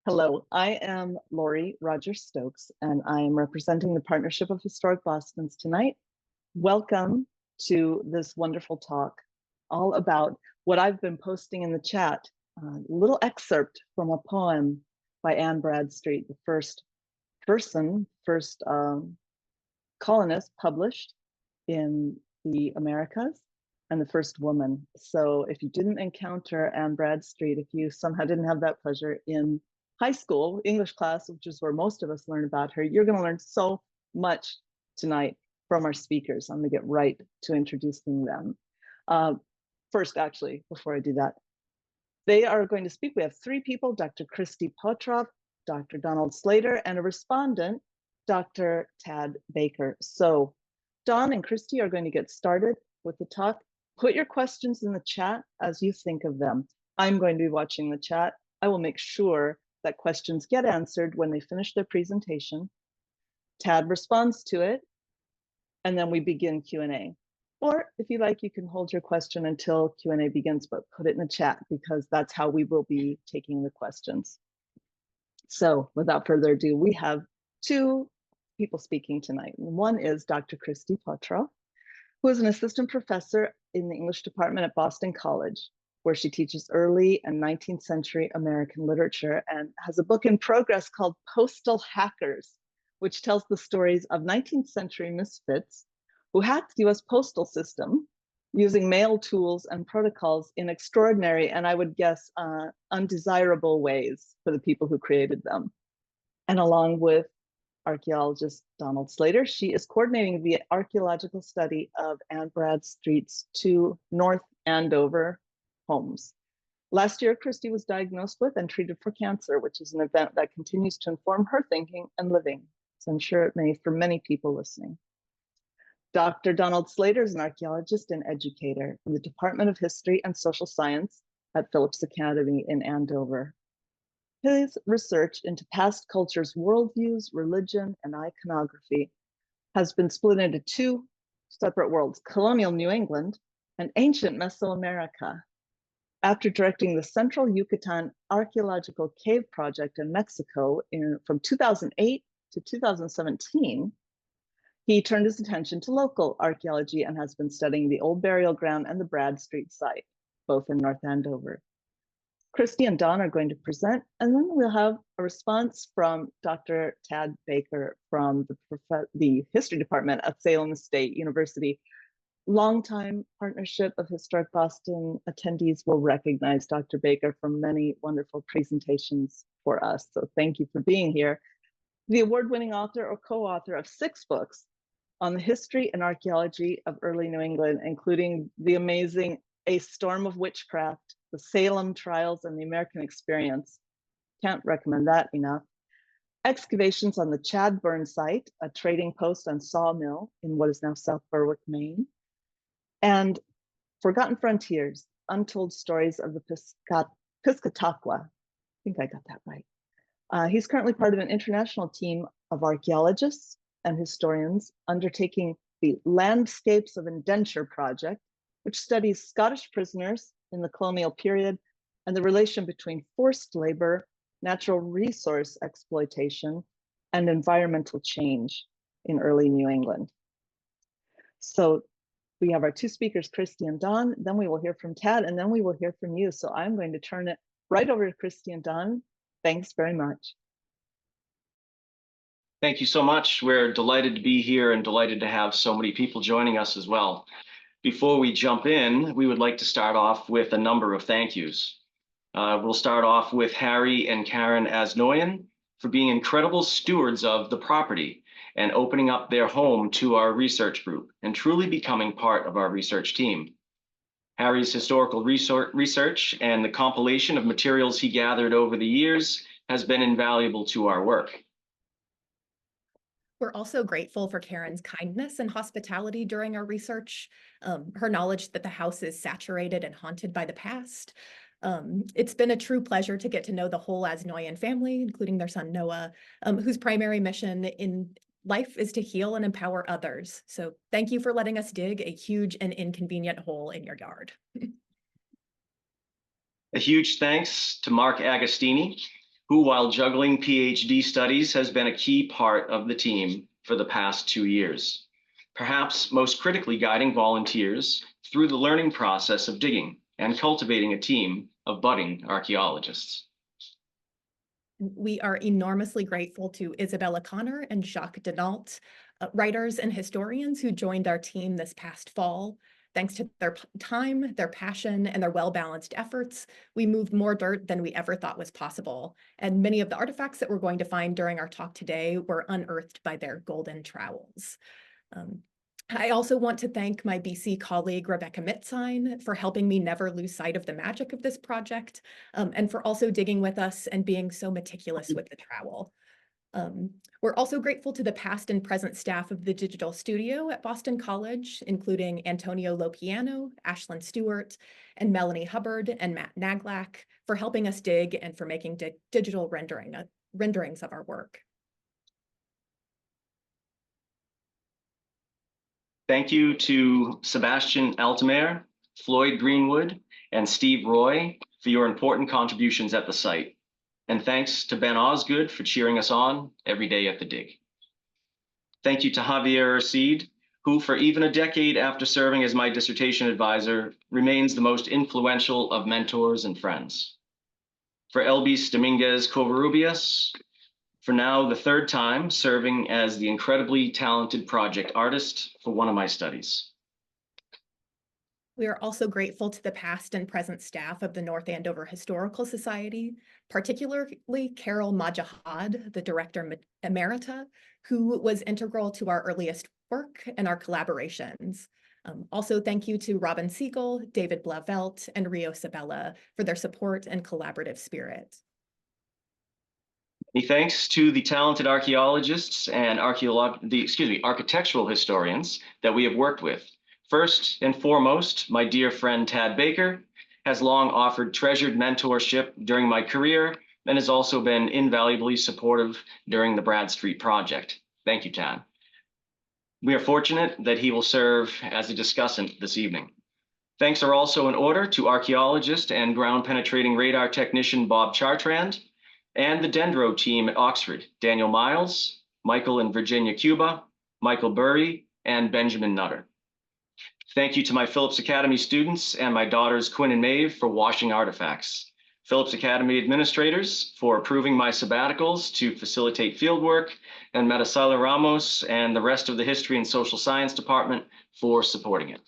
Hello, I am Lori Rogers-Stokes, and I am representing the Partnership of Historic Bostons tonight. Welcome to this wonderful talk, all about what I've been posting in the chat, a little excerpt from a poem by Anne Bradstreet, the first colonist published in the Americas, and the first woman. So if you didn't encounter Anne Bradstreet, if you somehow didn't have that pleasure in high school English class, which is where most of us learn about her, you're going to learn so much tonight from our speakers. I'm going to get right to introducing them. First, actually, before I do that, they are going to speak. We have three people: Dr. Christy Pettroff, Dr. Donald Slater, and a respondent, Dr. Tad Baker. So Don and Christy are going to get started with the talk. Put your questions in the chat as you think of them. I'm going to be watching the chat. I will make sure that questions get answered when they finish their presentation. Tad responds to it, and then we begin Q&A. Or if you like, you can hold your question until Q&A begins, but put it in the chat because that's how we will be taking the questions. So without further ado, we have two people speaking tonight. One is Dr. Christy Pettroff, who is an assistant professor in the English department at Boston College, where she teaches early and 19th century American literature and has a book in progress called Postal Hackers, which tells the stories of 19th century misfits who hacked the US postal system using mail tools and protocols in extraordinary, and I would guess undesirable ways for the people who created them. And along with archaeologist Donald Slater, she is coordinating the archaeological study of Anne Bradstreet's two North Andover homes. Last year, Christy was diagnosed with and treated for cancer, which is an event that continues to inform her thinking and living. So I'm sure it may for many people listening. Dr. Donald Slater is an archaeologist and educator in the Department of History and Social Science at Phillips Academy in Andover. His research into past cultures' worldviews, religion, and iconography has been split into two separate worlds: colonial New England and ancient Mesoamerica. After directing the Central Yucatan Archaeological Cave Project in Mexico from 2008 to 2017, he turned his attention to local archaeology and has been studying the old burial ground and the Bradstreet site, both in North Andover. Christy and Don are going to present, and then we'll have a response from Dr. Tad Baker from the History Department at Salem State University. Longtime Partnership of Historic Boston attendees will recognize Dr. Baker from many wonderful presentations for us. So thank you for being here. The award-winning author or co-author of 6 books on the history and archaeology of early New England, including the amazing A Storm of Witchcraft, the Salem Trials, and the American Experience. Can't recommend that enough. Excavations on the Chadbourne site, a trading post and sawmill in what is now South Berwick, Maine. And Forgotten Frontiers, Untold Stories of the Piscataqua. I think I got that right. He's currently part of an international team of archaeologists and historians undertaking the Landscapes of Indenture project, which studies Scottish prisoners in the colonial period and the relation between forced labor, natural resource exploitation, and environmental change in early New England. So we have our two speakers, Christy and Don, then we will hear from Tad, and then we will hear from you. So I'm going to turn it right over to Christy and Don. Thanks very much. Thank you so much. We're delighted to be here and delighted to have so many people joining us as well. Before we jump in, we would like to start off with a number of thank yous. We'll start off with Harry and Karen Asnoyan for being incredible stewards of the property and opening up their home to our research group and truly becoming part of our research team. Harry's historical research and the compilation of materials he gathered over the years has been invaluable to our work. We're also grateful for Karen's kindness and hospitality during our research, her knowledge that the house is saturated and haunted by the past. It's been a true pleasure to get to know the whole Asnoyan family, including their son Noah, whose primary mission in life is to heal and empower others. So thank you for letting us dig a huge and inconvenient hole in your yard. A huge thanks to Mark Agostini, who, while juggling PhD studies, has been a key part of the team for the past 2 years, perhaps most critically guiding volunteers through the learning process of digging and cultivating a team of budding archaeologists. We are enormously grateful to Isabella Connor and Jacques Denault, writers and historians who joined our team this past fall. Thanks to their time, their passion, and their well-balanced efforts, we moved more dirt than we ever thought was possible. And many of the artifacts that we're going to find during our talk today were unearthed by their golden trowels. I also want to thank my BC colleague, Rebecca Mitzine, for helping me never lose sight of the magic of this project, and for also digging with us and being so meticulous with the trowel. We're also grateful to the past and present staff of the Digital Studio at Boston College, including Antonio Lopiano, Ashlyn Stewart, and Melanie Hubbard and Matt Naglack for helping us dig and for making digital renderings of our work. Thank you to Sebastian Altemer, Floyd Greenwood, and Steve Roy for your important contributions at the site. And thanks to Ben Osgood for cheering us on every day at the dig. Thank you to Javier Arcid, who for even a decade after serving as my dissertation advisor, remains the most influential of mentors and friends. For Elvis Dominguez Covarrubias, for now the third time serving as the incredibly talented project artist for one of my studies. We are also grateful to the past and present staff of the North Andover Historical Society, particularly Carol Majahad, the Director Emerita, who was integral to our earliest work and our collaborations. Also, thank you to Robin Siegel, David Blavelt, and Rio Sabella for their support and collaborative spirit. Many thanks to the talented archaeologists and architectural historians that we have worked with. First and foremost, my dear friend Tad Baker has long offered treasured mentorship during my career and has also been invaluably supportive during the Bradstreet project. Thank you, Tad. We are fortunate that he will serve as a discussant this evening. Thanks are also in order to archaeologist and ground penetrating radar technician Bob Chartrand, and the Dendro team at Oxford, Daniel Miles, Michael and Virginia Cuba, Michael Burry, and Benjamin Nutter. Thank you to my Phillips Academy students and my daughters Quinn and Maeve for washing artifacts. Phillips Academy administrators for approving my sabbaticals to facilitate fieldwork, and Metasila Ramos and the rest of the History and Social Science Department for supporting it.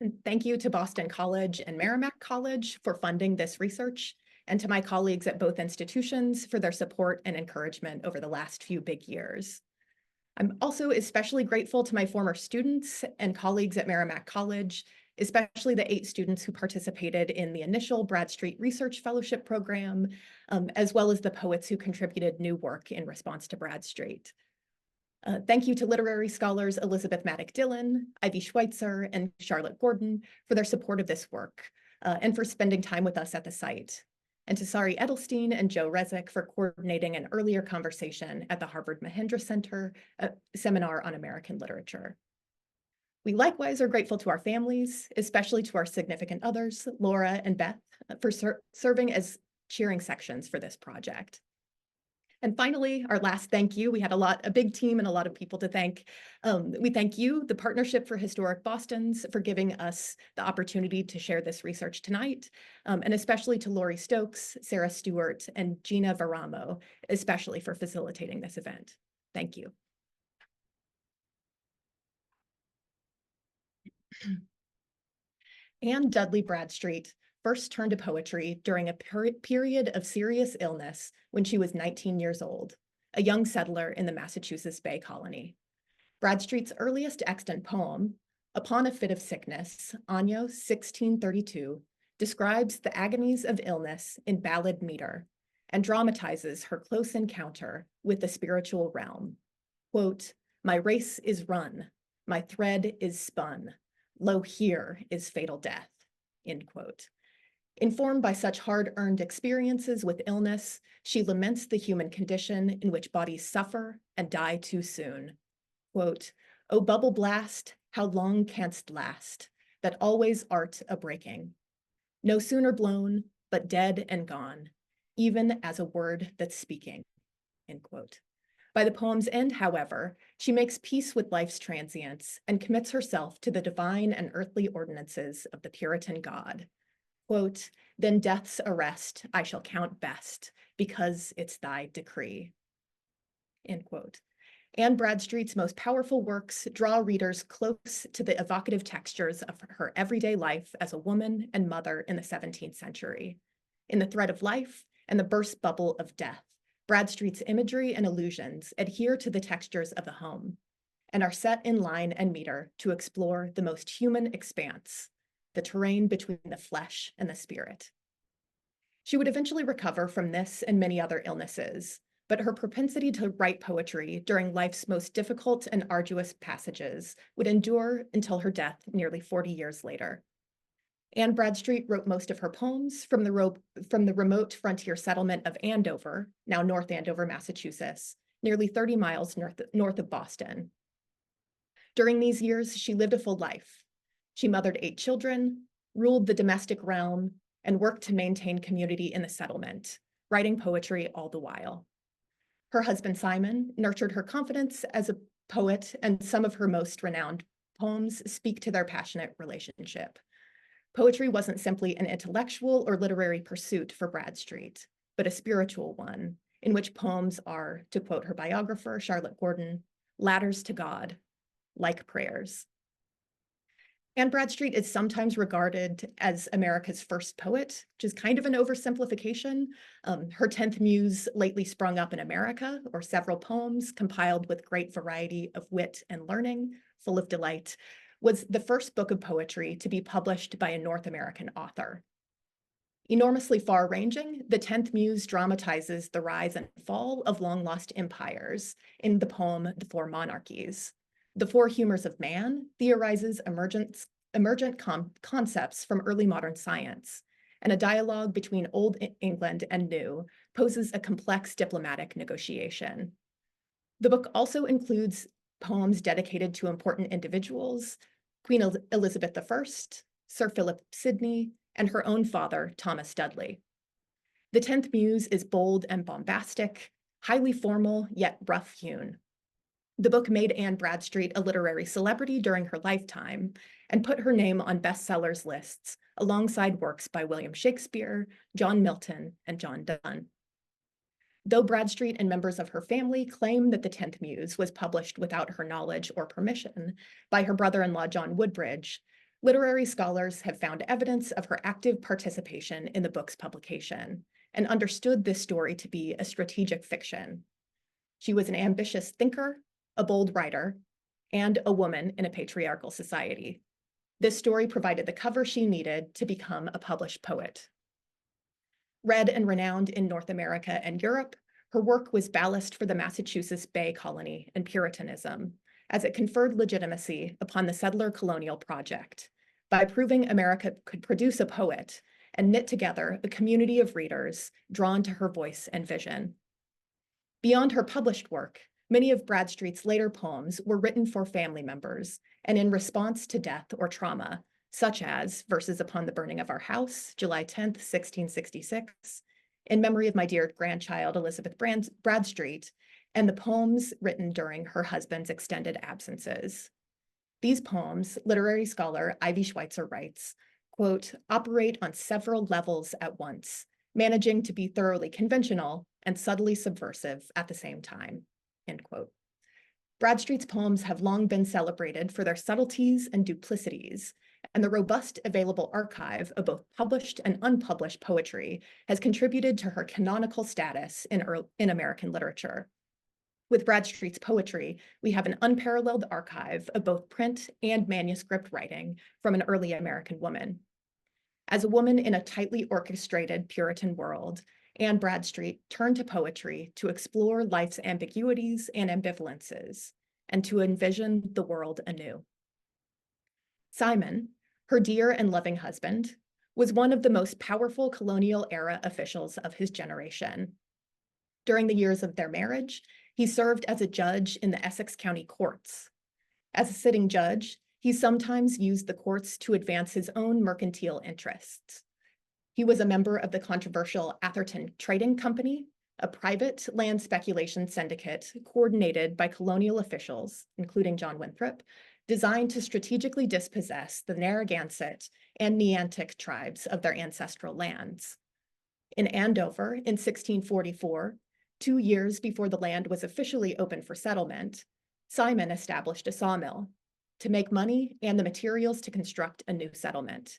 And thank you to Boston College and Merrimack College for funding this research, and to my colleagues at both institutions for their support and encouragement over the last few big years. I'm also especially grateful to my former students and colleagues at Merrimack College, especially the 8 students who participated in the initial Bradstreet Research Fellowship Program, as well as the poets who contributed new work in response to Bradstreet. Thank you to literary scholars Elizabeth Maddock Dillon, Ivy Schweitzer, and Charlotte Gordon for their support of this work, and for spending time with us at the site. And to Sari Edelstein and Joe Rezik for coordinating an earlier conversation at the Harvard Mahindra Center seminar on American literature. We likewise are grateful to our families, especially to our significant others, Laura and Beth, for serving as cheering sections for this project. And finally, our last thank you. We had a big team and a lot of people to thank. We thank you, the Partnership for Historic Bostons, for giving us the opportunity to share this research tonight, and especially to Lori Stokes, Sarah Stewart, and Gina Varamo, especially for facilitating this event. Thank you. Anne Dudley Bradstreet first turned to poetry during a period of serious illness when she was 19 years old, a young settler in the Massachusetts Bay Colony. Bradstreet's earliest extant poem, Upon a Fit of Sickness, Anno 1632, describes the agonies of illness in ballad meter and dramatizes her close encounter with the spiritual realm. Quote, "My race is run, my thread is spun, lo, here is fatal death," end quote. Informed by such hard-earned experiences with illness, she laments the human condition in which bodies suffer and die too soon. Quote, "O bubble blast, how long canst last, that always art a breaking? No sooner blown, but dead and gone. even as a word that's speaking, end quote. By the poem's end, however, she makes peace with life's transience and commits herself to the divine and earthly ordinances of the Puritan God. Quote, then death's arrest I shall count best, because it's thy decree, end quote. Anne Bradstreet's most powerful works draw readers close to the evocative textures of her everyday life as a woman and mother in the 17th century. In the thread of life and the burst bubble of death, Bradstreet's imagery and illusions adhere to the textures of the home and are set in line and meter to explore the most human expanse, the terrain between the flesh and the spirit. She would eventually recover from this and many other illnesses, but her propensity to write poetry during life's most difficult and arduous passages would endure until her death nearly 40 years later. Anne Bradstreet wrote most of her poems from the remote frontier settlement of Andover, now North Andover, Massachusetts, nearly 30 miles north of Boston. During these years, she lived a full life. She mothered 8 children, ruled the domestic realm, and worked to maintain community in the settlement, writing poetry all the while. Her husband, Simon, nurtured her confidence as a poet, and some of her most renowned poems speak to their passionate relationship. Poetry wasn't simply an intellectual or literary pursuit for Bradstreet, but a spiritual one, in which poems are, to quote her biographer, Charlotte Gordon, ladders to God, like prayers. Anne Bradstreet is sometimes regarded as America's first poet, which is kind of an oversimplification. Her 10th muse, Lately Sprung Up in America, or several poems compiled with great variety of wit and learning, full of delight, was the first book of poetry to be published by a North American author. Enormously far-ranging, the 10th muse dramatizes the rise and fall of long-lost empires in the poem The Four Monarchies. The Four Humors of Man theorizes emergent concepts from early modern science, and a dialogue between Old England and New poses a complex diplomatic negotiation. The book also includes poems dedicated to important individuals, Queen Elizabeth I, Sir Philip Sidney, and her own father, Thomas Dudley. The 10th muse is bold and bombastic, highly formal, yet rough-hewn. The book made Anne Bradstreet a literary celebrity during her lifetime and put her name on bestsellers lists alongside works by William Shakespeare, John Milton, and John Donne. Though Bradstreet and members of her family claim that the 10th Muse was published without her knowledge or permission by her brother-in-law John Woodbridge, literary scholars have found evidence of her active participation in the book's publication and understood this story to be a strategic fiction. She was an ambitious thinker, a bold writer, and a woman in a patriarchal society. This story provided the cover she needed to become a published poet. Read and renowned in North America and Europe, her work was ballast for the Massachusetts Bay Colony and Puritanism, as it conferred legitimacy upon the settler colonial project by proving America could produce a poet and knit together a community of readers drawn to her voice and vision. Beyond her published work, many of Bradstreet's later poems were written for family members and in response to death or trauma, such as Verses Upon the Burning of Our House, July 10th, 1666, In Memory of My Dear Grandchild, Elizabeth Bradstreet, and the poems written during her husband's extended absences. These poems, literary scholar Ivy Schweitzer writes, quote, operate on several levels at once, managing to be thoroughly conventional and subtly subversive at the same time, end quote. Bradstreet's poems have long been celebrated for their subtleties and duplicities, and the robust available archive of both published and unpublished poetry has contributed to her canonical status in American literature. With Bradstreet's poetry, we have an unparalleled archive of both print and manuscript writing from an early American woman. As a woman in a tightly orchestrated Puritan world, Anne Bradstreet turned to poetry to explore life's ambiguities and ambivalences, and to envision the world anew. Simon, her dear and loving husband, was one of the most powerful colonial era officials of his generation. During the years of their marriage, he served as a judge in the Essex County courts. As a sitting judge, he sometimes used the courts to advance his own mercantile interests. He was a member of the controversial Atherton Trading Company, a private land speculation syndicate coordinated by colonial officials, including John Winthrop, designed to strategically dispossess the Narragansett and Neantic tribes of their ancestral lands. In Andover in 1644, 2 years before the land was officially open for settlement, Simon established a sawmill to make money and the materials to construct a new settlement.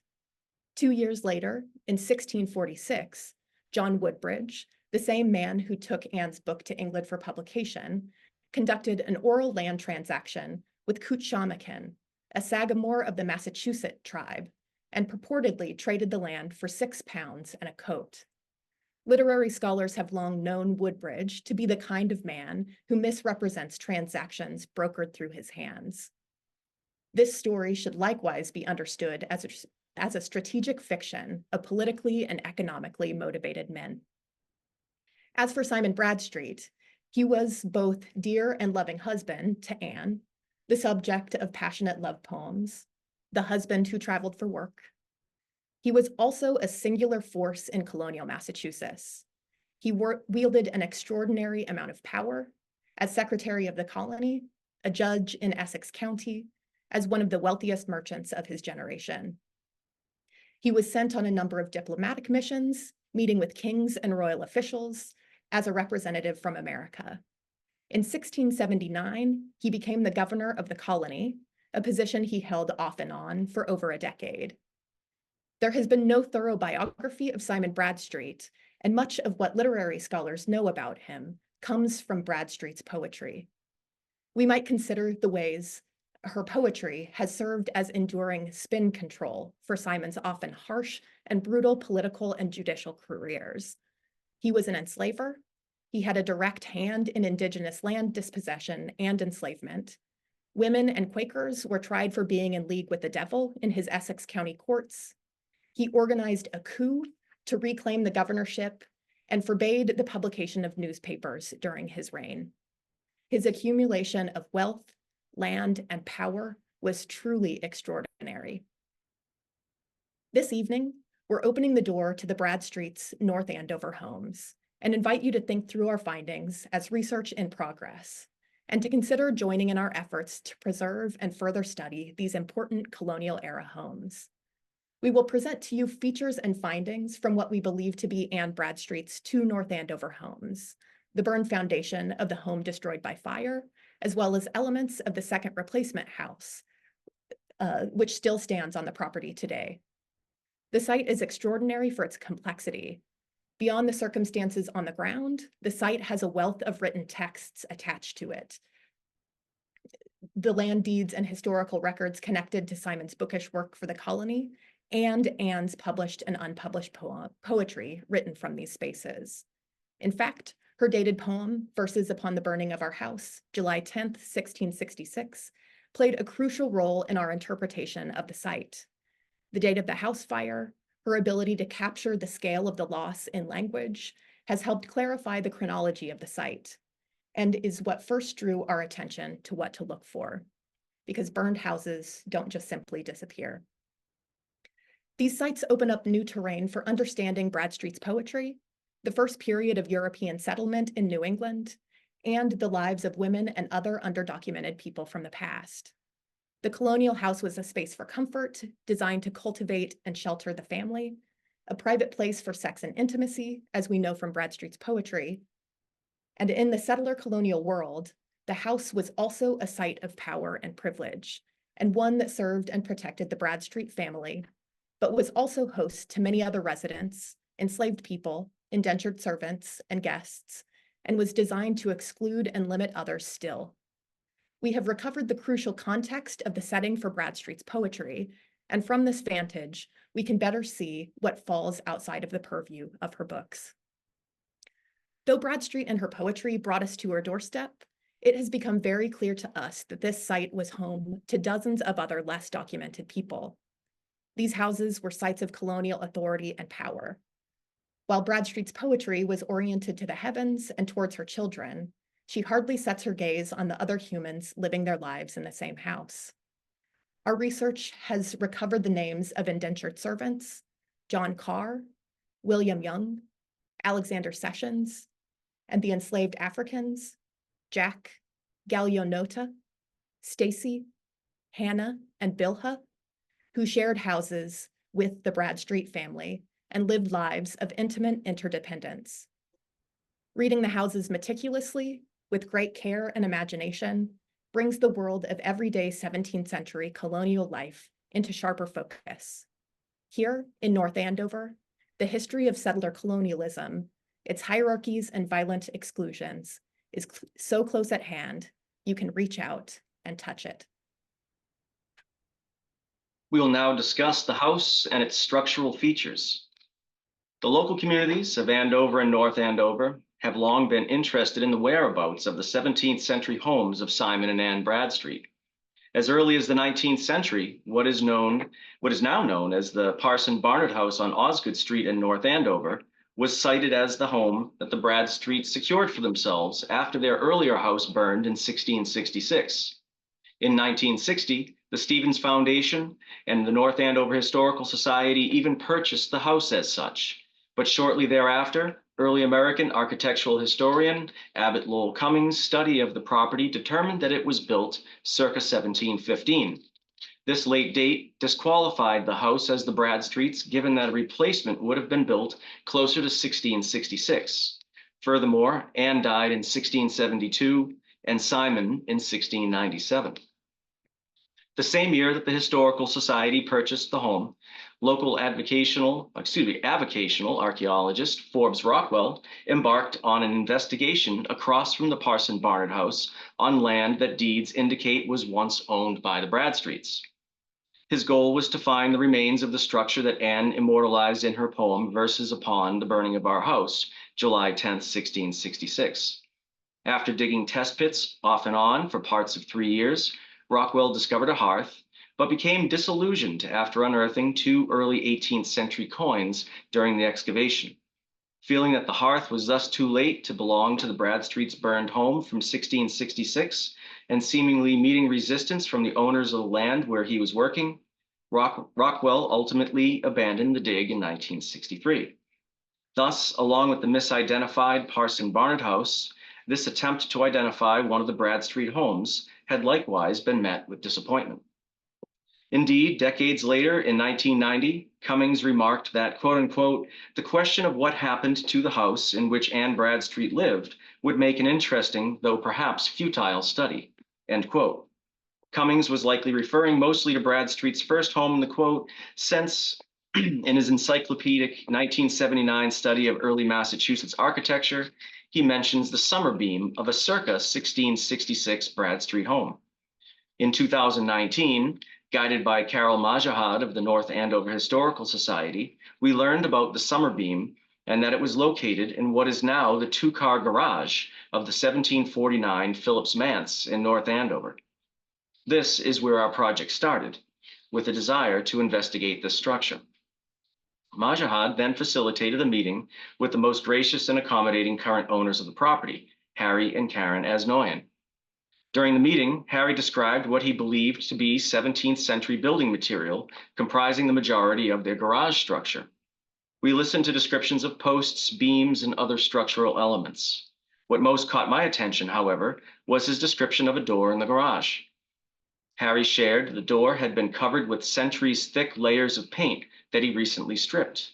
2 years later, in 1646, John Woodbridge, the same man who took Anne's book to England for publication, conducted an oral land transaction with Coochamakin, a sagamore of the Massachusetts tribe, and purportedly traded the land for £6 and a coat. Literary scholars have long known Woodbridge to be the kind of man who misrepresents transactions brokered through his hands. This story should likewise be understood as a strategic fiction of politically and economically motivated men. As for Simon Bradstreet, he was both dear and loving husband to Anne, the subject of passionate love poems, the husband who traveled for work. He was also a singular force in colonial Massachusetts. He wielded an extraordinary amount of power as Secretary of the Colony, a judge in Essex County, as one of the wealthiest merchants of his generation. He was sent on a number of diplomatic missions, meeting with kings and royal officials as a representative from America. In 1679, he became the governor of the colony, a position he held off and on for over a decade. There has been no thorough biography of Simon Bradstreet, and much of what literary scholars know about him comes from Bradstreet's poetry. We might consider the ways her poetry has served as enduring spin control for Simon's often harsh and brutal political and judicial careers. He was an enslaver. He had a direct hand in Indigenous land dispossession and enslavement. Women and Quakers were tried for being in league with the devil in his Essex County courts. He organized a coup to reclaim the governorship and forbade the publication of newspapers during his reign. His accumulation of wealth, land, and power was truly extraordinary. This evening, we're opening the door to the Bradstreets North Andover homes and invite you to think through our findings as research in progress and to consider joining in our efforts to preserve and further study these important colonial era homes. We will present to you features and findings from what we believe to be Anne Bradstreet's 2 North Andover homes, the burned foundation of the home destroyed by fire, as well as elements of the second replacement house, which still stands on the property today. The site is extraordinary for its complexity. Beyond the circumstances on the ground, the site has a wealth of written texts attached to it. The land deeds and historical records connected to Simon's bookish work for the colony, and Anne's published and unpublished poetry written from these spaces. In fact, her dated poem, Verses Upon the Burning of Our House, July 10th, 1666, played a crucial role in our interpretation of the site. The date of the house fire, her ability to capture the scale of the loss in language, has helped clarify the chronology of the site, and is what first drew our attention to what to look for, because burned houses don't just simply disappear. These sites open up new terrain for understanding Bradstreet's poetry, the first period of European settlement in New England, and the lives of women and other underdocumented people from the past. The colonial house was a space for comfort, designed to cultivate and shelter the family, a private place for sex and intimacy, as we know from Bradstreet's poetry. And in the settler colonial world, the house was also a site of power and privilege, and one that served and protected the Bradstreet family, but was also host to many other residents, enslaved people, indentured servants, and guests, and was designed to exclude and limit others still. We have recovered the crucial context of the setting for Bradstreet's poetry, and from this vantage, we can better see what falls outside of the purview of her books. Though Bradstreet and her poetry brought us to her doorstep, it has become very clear to us that this site was home to dozens of other less documented people. These houses were sites of colonial authority and power. While Bradstreet's poetry was oriented to the heavens and towards her children, she hardly sets her gaze on the other humans living their lives in the same house. Our research has recovered the names of indentured servants, John Carr, William Young, Alexander Sessions, and the enslaved Africans, Jack, Galionota, Stacy, Hannah, and Bilha, who shared houses with the Bradstreet family and lived lives of intimate interdependence. Reading the houses meticulously, with great care and imagination, brings the world of everyday 17th century colonial life into sharper focus. Here in North Andover, the history of settler colonialism, its hierarchies and violent exclusions, is so close at hand, you can reach out and touch it. We will now discuss the house and its structural features. The local communities of Andover and North Andover have long been interested in the whereabouts of the 17th century homes of Simon and Anne Bradstreet. As early as the 19th century, what is now known as the Parson Barnard House on Osgood Street in North Andover was cited as the home that the Bradstreets secured for themselves after their earlier house burned in 1666. In 1960, the Stevens Foundation and the North Andover Historical Society even purchased the house as such. But shortly thereafter, early American architectural historian Abbott Lowell Cummings' study of the property determined that it was built circa 1715. This late date disqualified the house as the Bradstreets, given that a replacement would have been built closer to 1666. Furthermore, Anne died in 1672 and Simon in 1697. The same year that the Historical Society purchased the home, local avocational archaeologist Forbes Rockwell embarked on an investigation across from the Parson Barnard House on land that deeds indicate was once owned by the Bradstreets. His goal was to find the remains of the structure that Anne immortalized in her poem Verses Upon the Burning of Our House, July 10, 1666. After digging test pits off and on for parts of 3 years, Rockwell discovered a hearth, but became disillusioned after unearthing 2 early 18th century coins during the excavation. Feeling that the hearth was thus too late to belong to the Bradstreets' burned home from 1666, and seemingly meeting resistance from the owners of the land where he was working, Rockwell ultimately abandoned the dig in 1963. Thus, along with the misidentified Parson Barnard House, this attempt to identify one of the Bradstreet homes had likewise been met with disappointment. Indeed, decades later, in 1990, Cummings remarked that, quote unquote, the question of what happened to the house in which Anne Bradstreet lived would make an interesting, though perhaps futile study, end quote. Cummings was likely referring mostly to Bradstreet's first home in the quote, since in his encyclopedic 1979 study of early Massachusetts architecture, he mentions the summer beam of a circa 1666 Bradstreet home. In 2019, guided by Carol Majahad of the North Andover Historical Society, we learned about the summer beam and that it was located in what is now the 2-car garage of the 1749 Phillips Manse in North Andover. This is where our project started, with a desire to investigate this structure. Majahad then facilitated a meeting with the most gracious and accommodating current owners of the property, Harry and Karen Asnoyan. During the meeting, Harry described what he believed to be 17th century building material comprising the majority of their garage structure. We listened to descriptions of posts, beams, and other structural elements. What most caught my attention, however, was his description of a door in the garage. Harry shared the door had been covered with centuries-thick layers of paint that he recently stripped.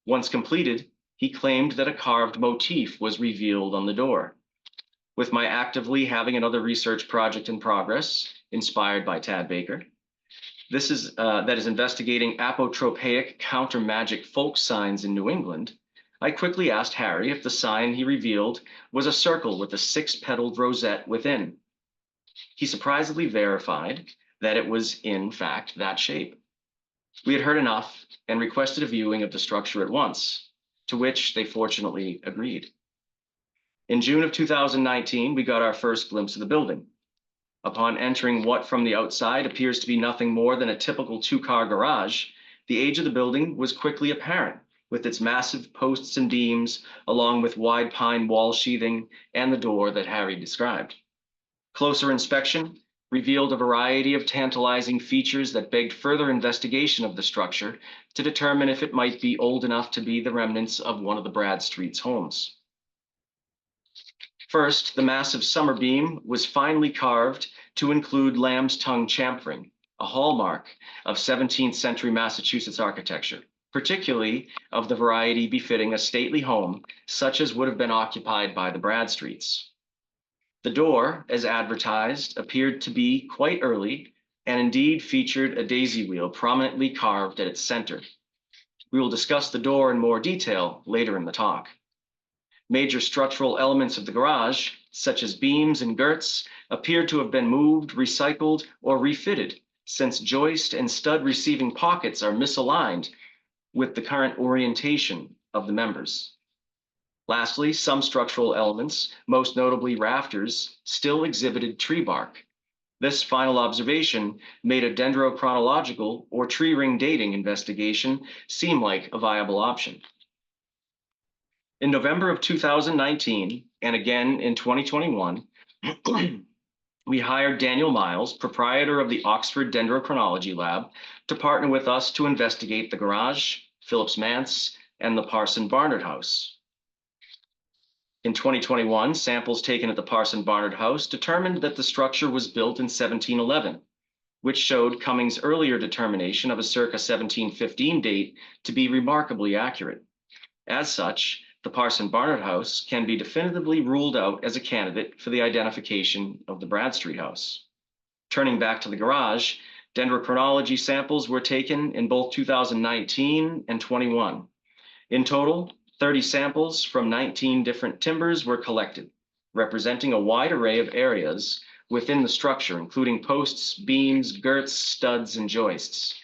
Once completed, he claimed that a carved motif was revealed on the door. With my actively having another research project in progress, inspired by Tad Baker, that is investigating apotropaic counter-magic folk signs in New England, I quickly asked Harry if the sign he revealed was a circle with a 6-petaled rosette within. He surprisingly verified that it was in fact that shape. We had heard enough and requested a viewing of the structure at once, to which they fortunately agreed. In June of 2019, we got our first glimpse of the building. Upon entering what from the outside appears to be nothing more than a typical 2-car garage, the age of the building was quickly apparent, with its massive posts and beams, along with wide pine wall sheathing and the door that Harry described. Closer inspection revealed a variety of tantalizing features that begged further investigation of the structure to determine if it might be old enough to be the remnants of one of the Bradstreets' homes. First, the massive summer beam was finely carved to include lamb's tongue chamfering, a hallmark of 17th century Massachusetts architecture, particularly of the variety befitting a stately home such as would have been occupied by the Bradstreets. The door, as advertised, appeared to be quite early and indeed featured a daisy wheel prominently carved at its center. We will discuss the door in more detail later in the talk. Major structural elements of the garage, such as beams and girts, appear to have been moved, recycled, or refitted, since joist and stud receiving pockets are misaligned with the current orientation of the members. Lastly, some structural elements, most notably rafters, still exhibited tree bark. This final observation made a dendrochronological or tree ring dating investigation seem like a viable option. In November of 2019, and again in 2021, we hired Daniel Miles, proprietor of the Oxford Dendrochronology Lab, to partner with us to investigate the garage, Phillips Manse, and the Parson Barnard House. In 2021, samples taken at the Parson Barnard House determined that the structure was built in 1711, which showed Cummings' earlier determination of a circa 1715 date to be remarkably accurate. As such, the Parson Barnard House can be definitively ruled out as a candidate for the identification of the Bradstreet House. Turning back to the garage, dendrochronology samples were taken in both 2019 and 21. In total, 30 samples from 19 different timbers were collected, representing a wide array of areas within the structure, including posts, beams, girts, studs, and joists.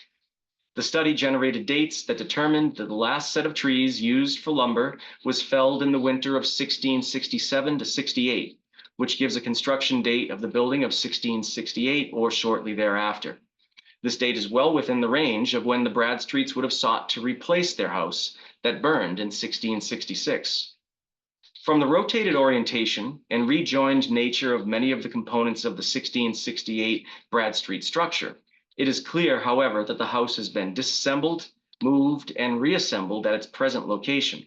The study generated dates that determined that the last set of trees used for lumber was felled in the winter of 1667 to 68, which gives a construction date of the building of 1668 or shortly thereafter. This date is well within the range of when the Bradstreets would have sought to replace their house that burned in 1666. From the rotated orientation and rejoined nature of many of the components of the 1668 Bradstreet structure, it is clear, however, that the house has been disassembled, moved, and reassembled at its present location.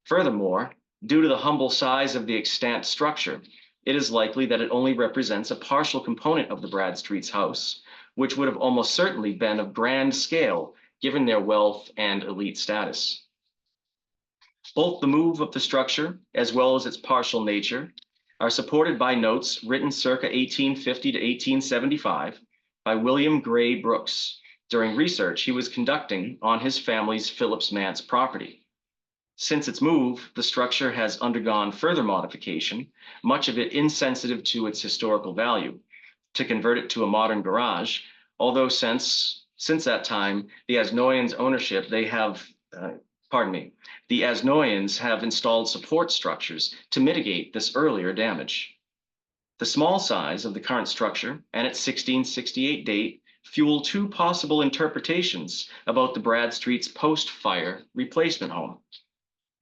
Furthermore, due to the humble size of the extant structure, it is likely that it only represents a partial component of the Bradstreets' house, which would have almost certainly been of grand scale given their wealth and elite status. Both the move of the structure, as well as its partial nature, are supported by notes written circa 1850 to 1875 by William Gray Brooks during research he was conducting on his family's Phillips Manse property. Since its move, the structure has undergone further modification, much of it insensitive to its historical value, to convert it to a modern garage, although since that time, the Asnoyans' ownership, the Asnoyans have installed support structures to mitigate this earlier damage. The small size of the current structure and its 1668 date fuel two possible interpretations about the Bradstreet's post-fire replacement home.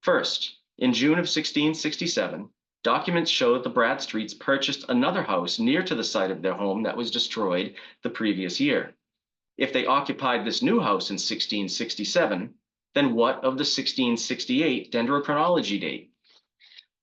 First, in June of 1667, documents show that the Bradstreets purchased another house near to the site of their home that was destroyed the previous year. If they occupied this new house in 1667, then what of the 1668 dendrochronology date?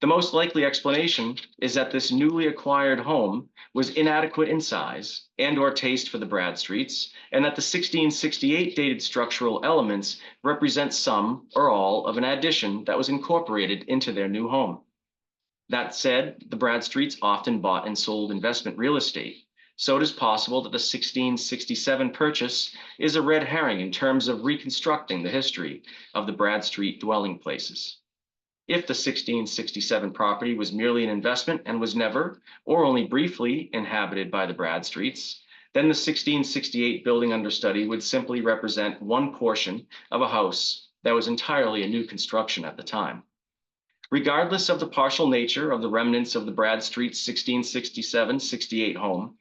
The most likely explanation is that this newly acquired home was inadequate in size and or taste for the Bradstreets, and that the 1668 dated structural elements represent some or all of an addition that was incorporated into their new home. That said, the Bradstreets often bought and sold investment real estate, so it is possible that the 1667 purchase is a red herring in terms of reconstructing the history of the Bradstreet dwelling places. If the 1667 property was merely an investment and was never, or only briefly, inhabited by the Bradstreets, then the 1668 building under study would simply represent one portion of a house that was entirely a new construction at the time. Regardless of the partial nature of the remnants of the Bradstreet's 1667-68 home,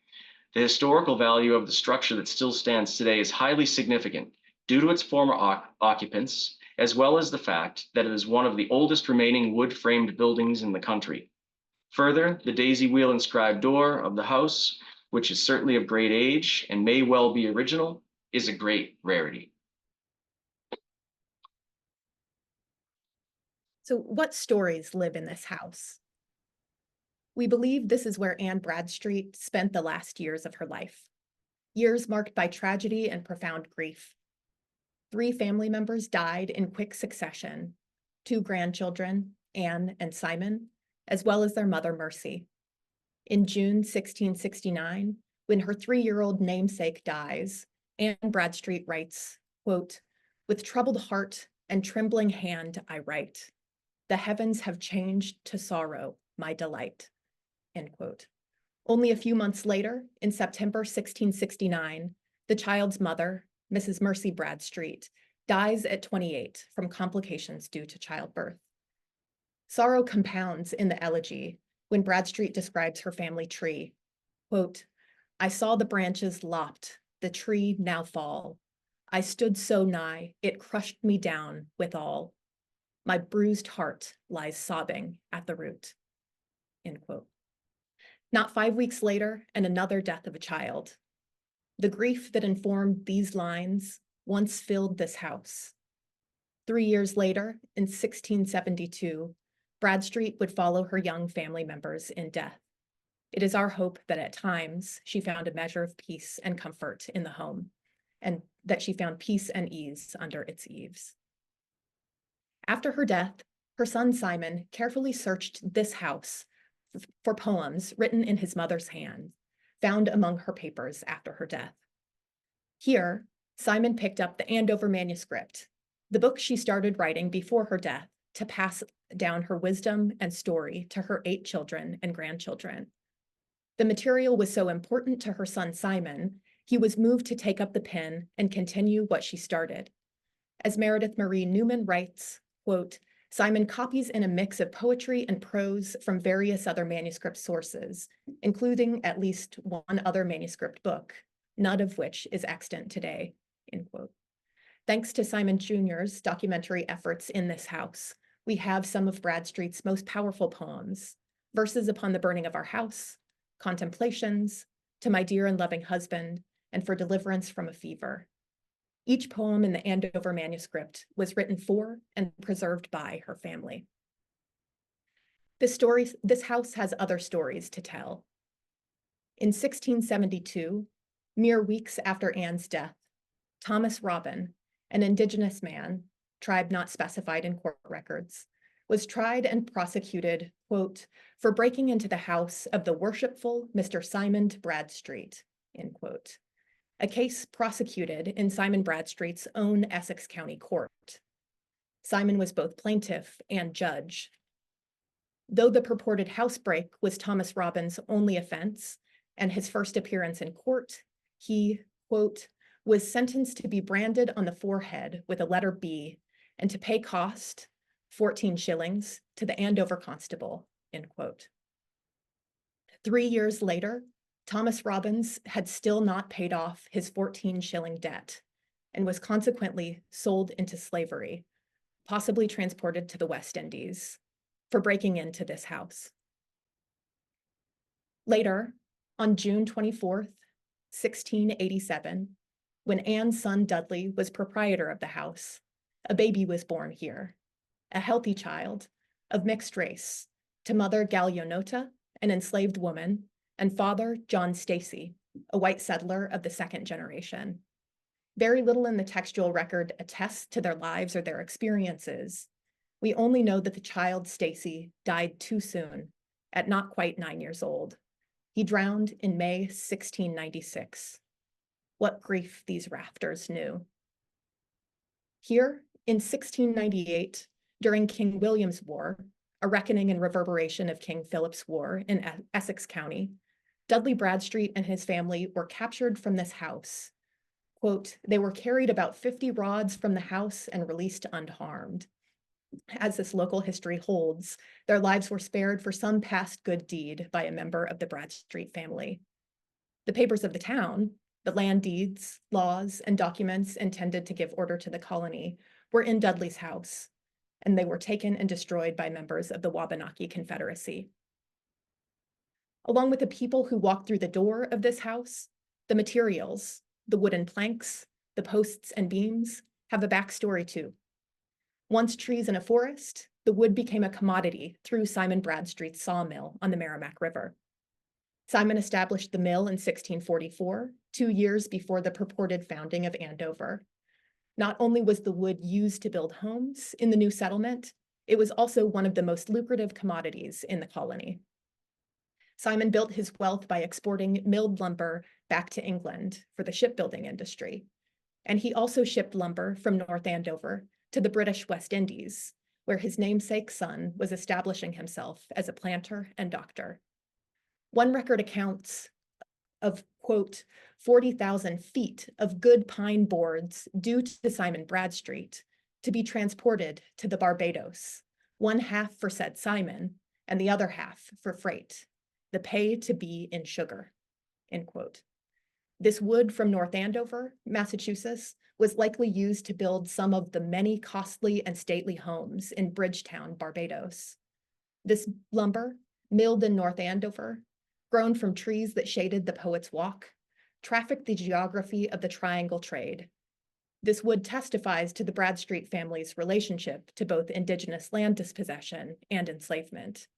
the historical value of the structure that still stands today is highly significant due to its former occupants, as well as the fact that it is one of the oldest remaining wood-framed buildings in the country. Further, the daisy wheel inscribed door of the house which is certainly of great age and may well be original, is a great rarity. So what stories live in this house? We believe this is where Anne Bradstreet spent the last years of her life, years marked by tragedy and profound grief. 3 family members died in quick succession, 2 grandchildren, Anne and Simon, as well as their mother, Mercy. In June 1669, when her 3-year-old namesake dies, Anne Bradstreet writes, quote, "With troubled heart and trembling hand I write, the heavens have changed to sorrow my delight," end quote. Only a few months later, in September 1669, the child's mother, Mrs. Mercy Bradstreet, dies at 28 from complications due to childbirth. Sorrow compounds in the elegy when Bradstreet describes her family tree. Quote, "I saw the branches lopped, the tree now fall. I stood so nigh, it crushed me down withal. My bruised heart lies sobbing at the root," end quote. Not 5 weeks later, and another death of a child. The grief that informed these lines once filled this house. 3 years later, in 1672, Bradstreet would follow her young family members in death. It is our hope that at times she found a measure of peace and comfort in the home, and that she found peace and ease under its eaves. After her death, her son Simon carefully searched this house for poems written in his mother's hand, found among her papers after her death. Here, Simon picked up the Andover manuscript, the book she started writing before her death to pass down her wisdom and story to her 8 children and grandchildren. The material was so important to her son Simon, he was moved to take up the pen and continue what she started. As Meredith Marie Newman writes, quote, "Simon copies in a mix of poetry and prose from various other manuscript sources, including at least one other manuscript book, none of which is extant today," end quote. Thanks to Simon Jr.'s documentary efforts in this house, we have some of Bradstreet's most powerful poems, Verses upon the Burning of Our House, Contemplations, To My Dear and Loving Husband, and For Deliverance from a Fever. Each poem in the Andover manuscript was written for and preserved by her family. This house has other stories to tell. In 1672, mere weeks after Anne's death, Thomas Robin, an indigenous man, tribe not specified in court records, was tried and prosecuted, quote, "for breaking into the house of the worshipful Mr. Simon Bradstreet," end quote. A case prosecuted in Simon Bradstreet's own Essex County Court. Simon was both plaintiff and judge. Though the purported housebreak was Thomas Robin's only offense and his first appearance in court, he, quote, "was sentenced to be branded on the forehead with a letter B and to pay cost, 14 shillings, to the Andover constable," end quote. 3 years later, Thomas Robbins had still not paid off his 14-shilling debt and was consequently sold into slavery, possibly transported to the West Indies, for breaking into this house. Later, on June 24th, 1687, when Anne's son Dudley was proprietor of the house, a baby was born here, a healthy child of mixed race, to mother Galionota, an enslaved woman, and father John Stacy, a white settler of the 2nd generation. Very little in the textual record attests to their lives or their experiences. We only know that the child Stacy died too soon, at not quite 9 years old. He drowned in May 1696. What grief these rafters knew. Here, in 1698, during King William's War, a reckoning and reverberation of King Philip's War in Essex County, Dudley Bradstreet and his family were captured from this house. Quote, "They were carried about 50 rods from the house and released unharmed. As this local history holds, their lives were spared for some past good deed by a member of the Bradstreet family. The papers of the town, the land deeds, laws, and documents intended to give order to the colony, were in Dudley's house, and they were taken and destroyed by members of the Wabanaki Confederacy." Along with the people who walked through the door of this house, the materials, the wooden planks, the posts and beams, have a backstory too. Once trees in a forest, the wood became a commodity through Simon Bradstreet's sawmill on the Merrimack River. Simon established the mill in 1644, 2 years before the purported founding of Andover. Not only was the wood used to build homes in the new settlement, it was also one of the most lucrative commodities in the colony. Simon built his wealth by exporting milled lumber back to England for the shipbuilding industry. And he also shipped lumber from North Andover to the British West Indies, where his namesake son was establishing himself as a planter and doctor. One record accounts of, quote, 40,000 feet of good pine boards due to Simon Bradstreet to be transported to the Barbados, one half for said Simon and the other half for freight, the pay to be in sugar, end quote. This wood from North Andover, Massachusetts, was likely used to build some of the many costly and stately homes in Bridgetown, Barbados. This lumber, milled in North Andover, grown from trees that shaded the Poet's Walk, trafficked the geography of the triangle trade. This wood testifies to the Bradstreet family's relationship to both indigenous land dispossession and enslavement,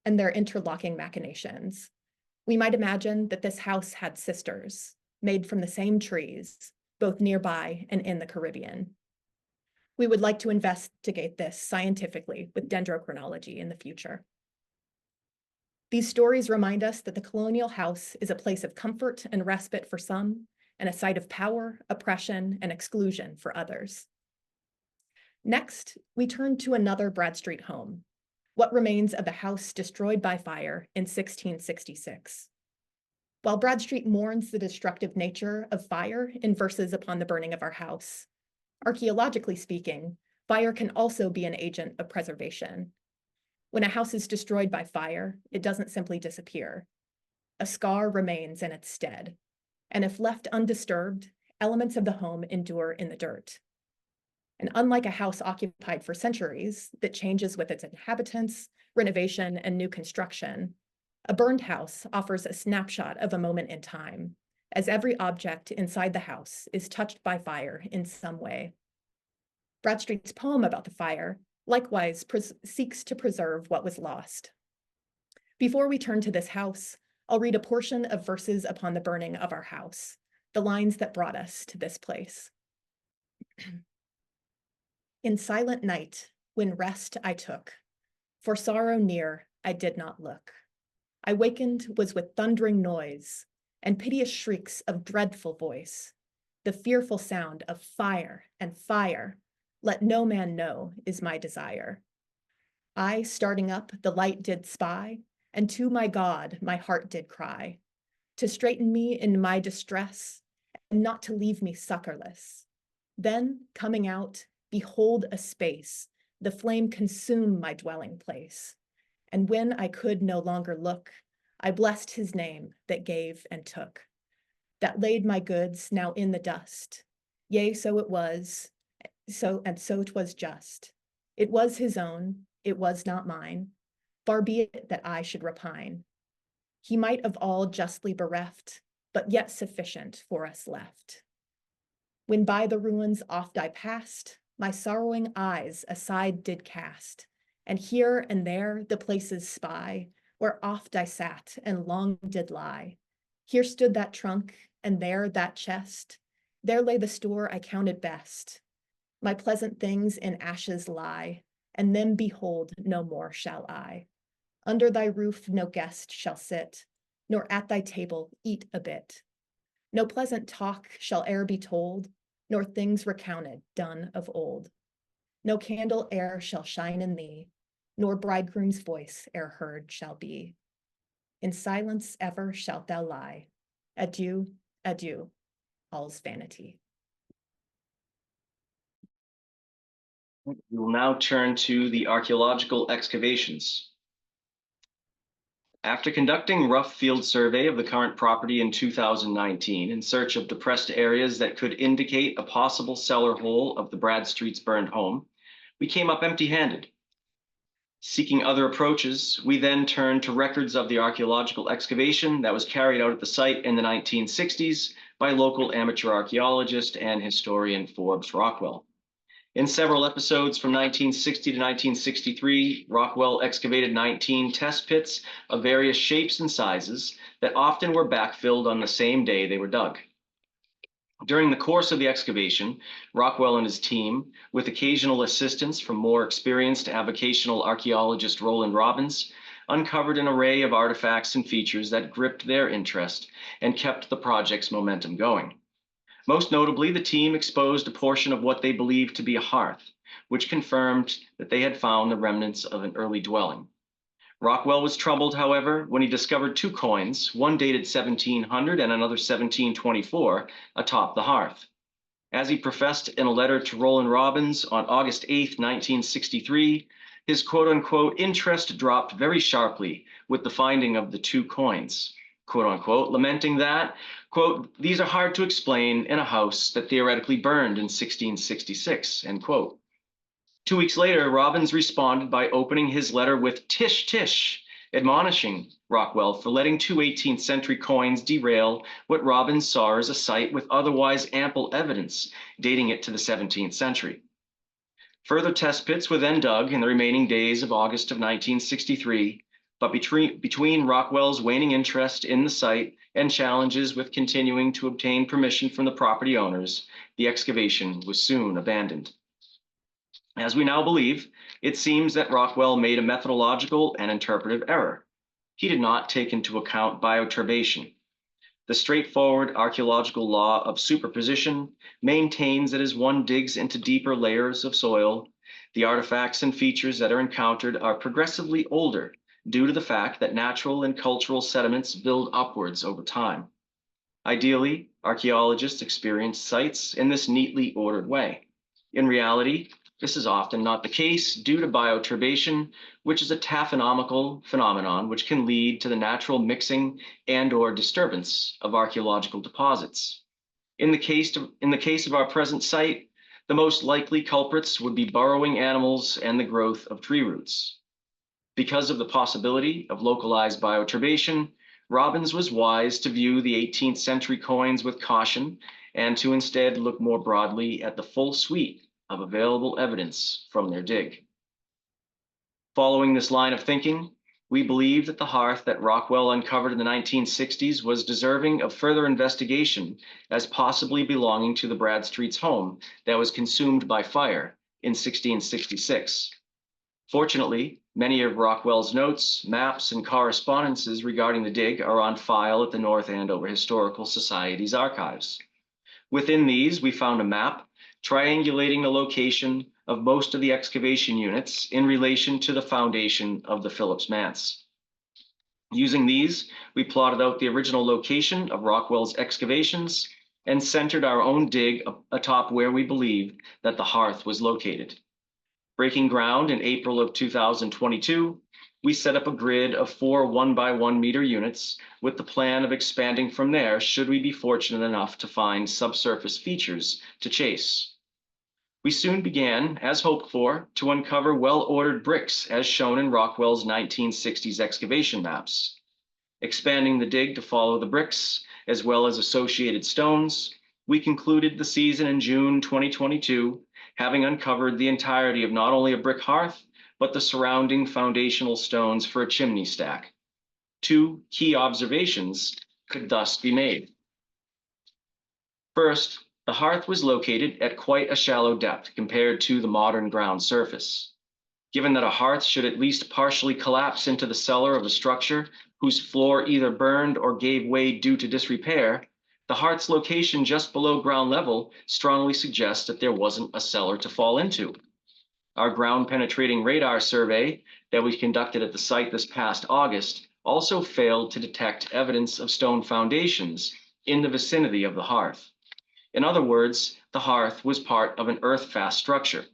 and their interlocking machinations. We might imagine that this house had sisters, made from the same trees, both nearby and in the Caribbean. We would like to investigate this scientifically with dendrochronology in the future. These stories remind us that the colonial house is a place of comfort and respite for some, and a site of power, oppression, and exclusion for others. Next, we turn to another Bradstreet home, what remains of the house destroyed by fire in 1666. While Bradstreet mourns the destructive nature of fire in verses upon the burning of our house, archaeologically speaking, fire can also be an agent of preservation. When a house is destroyed by fire, it doesn't simply disappear. A scar remains in its stead, and if left undisturbed, elements of the home endure in the dirt. And unlike a house occupied for centuries that changes with its inhabitants, renovation, and new construction, a burned house offers a snapshot of a moment in time, as every object inside the house is touched by fire in some way. Bradstreet's poem about the fire likewise seeks to preserve what was lost. Before we turn to this house, I'll read a portion of verses upon the burning of our house, the lines that brought us to this place. In silent night, when rest I took, for sorrow near I did not look. I wakened was with thundering noise and piteous shrieks of dreadful voice, the fearful sound of fire and fire, let no man know is my desire. I, starting up, the light did spy, and to my God my heart did cry, to straighten me in my distress, and not to leave me succorless. Then, coming out, behold a space, the flame consume my dwelling place. And when I could no longer look, I blessed his name that gave and took, that laid my goods now in the dust. Yea, so it was, so 'twas just. It was his own, it was not mine, far be it that I should repine. He might of all justly bereft, but yet sufficient for us left. When by the ruins oft I passed, my sorrowing eyes aside did cast, and here and there the places spy, where oft I sat and long did lie. Here stood that trunk, and there that chest, there lay the store I counted best. My pleasant things in ashes lie, and them behold no more shall I. Under thy roof no guest shall sit, nor at thy table eat a bit. No pleasant talk shall e'er be told, nor things recounted done of old. No candle e'er shall shine in thee, nor bridegroom's voice e'er heard shall be. In silence ever shalt thou lie. Adieu, adieu, all's vanity. We will now turn to the archaeological excavations. After conducting rough field survey of the current property in 2019 in search of depressed areas that could indicate a possible cellar hole of the Bradstreet's burned home, we came up empty-handed. Seeking other approaches, we then turned to records of the archaeological excavation that was carried out at the site in the 1960s by local amateur archaeologist and historian Forbes Rockwell. In several episodes from 1960 to 1963, Rockwell excavated 19 test pits of various shapes and sizes that often were backfilled on the same day they were dug. During the course of the excavation, Rockwell and his team, with occasional assistance from more experienced avocational archaeologist Roland Robbins, uncovered an array of artifacts and features that gripped their interest and kept the project's momentum going. Most notably, the team exposed a portion of what they believed to be a hearth, which confirmed that they had found the remnants of an early dwelling. Rockwell was troubled, however, when he discovered two coins, one dated 1700 and another 1724, atop the hearth. As he professed in a letter to Roland Robbins on August 8, 1963, his quote-unquote interest dropped very sharply with the finding of the two coins, quote-unquote, lamenting that, quote, these are hard to explain in a house that theoretically burned in 1666, end quote. 2 weeks later, Robbins responded by opening his letter with tish tish, admonishing Rockwell for letting two 18th century coins derail what Robbins saw as a site with otherwise ample evidence dating it to the 17th century. Further test pits were then dug in the remaining days of August of 1963, but between Rockwell's waning interest in the site and challenges with continuing to obtain permission from the property owners, the excavation was soon abandoned. As we now believe, it seems that Rockwell made a methodological and interpretive error. He did not take into account bioturbation. The straightforward archaeological law of superposition maintains that as one digs into deeper layers of soil, the artifacts and features that are encountered are progressively older due to the fact that natural and cultural sediments build upwards over time. Ideally, archaeologists experience sites in this neatly ordered way. In reality, this is often not the case due to bioturbation, which is a taphonomical phenomenon which can lead to the natural mixing and/or disturbance of archaeological deposits. In the case of our present site, the most likely culprits would be burrowing animals and the growth of tree roots. Because of the possibility of localized bioturbation, Robbins was wise to view the 18th century coins with caution and to instead look more broadly at the full suite of available evidence from their dig. Following this line of thinking, we believe that the hearth that Rockwell uncovered in the 1960s was deserving of further investigation as possibly belonging to the Bradstreets' home that was consumed by fire in 1666. Fortunately, many of Rockwell's notes, maps, and correspondences regarding the dig are on file at the North Andover Historical Society's archives. Within these, we found a map triangulating the location of most of the excavation units in relation to the foundation of the Phillips Manse. Using these, we plotted out the original location of Rockwell's excavations and centered our own dig atop where we believed that the hearth was located. Breaking ground in April of 2022, we set up a grid of 4 1x1 meter units with the plan of expanding from there should we be fortunate enough to find subsurface features to chase. We soon began, as hoped for, to uncover well-ordered bricks as shown in Rockwell's 1960s excavation maps. Expanding the dig to follow the bricks, as well as associated stones, we concluded the season in June 2022, having uncovered the entirety of not only a brick hearth, but the surrounding foundational stones for a chimney stack. 2 key observations could thus be made. First, the hearth was located at quite a shallow depth compared to the modern ground surface. Given that a hearth should at least partially collapse into the cellar of a structure whose floor either burned or gave way due to disrepair, the hearth's location just below ground level strongly suggests that there wasn't a cellar to fall into. Our ground penetrating radar survey that we conducted at the site this past August also failed to detect evidence of stone foundations in the vicinity of the hearth. In other words, the hearth was part of an earth-fast structure.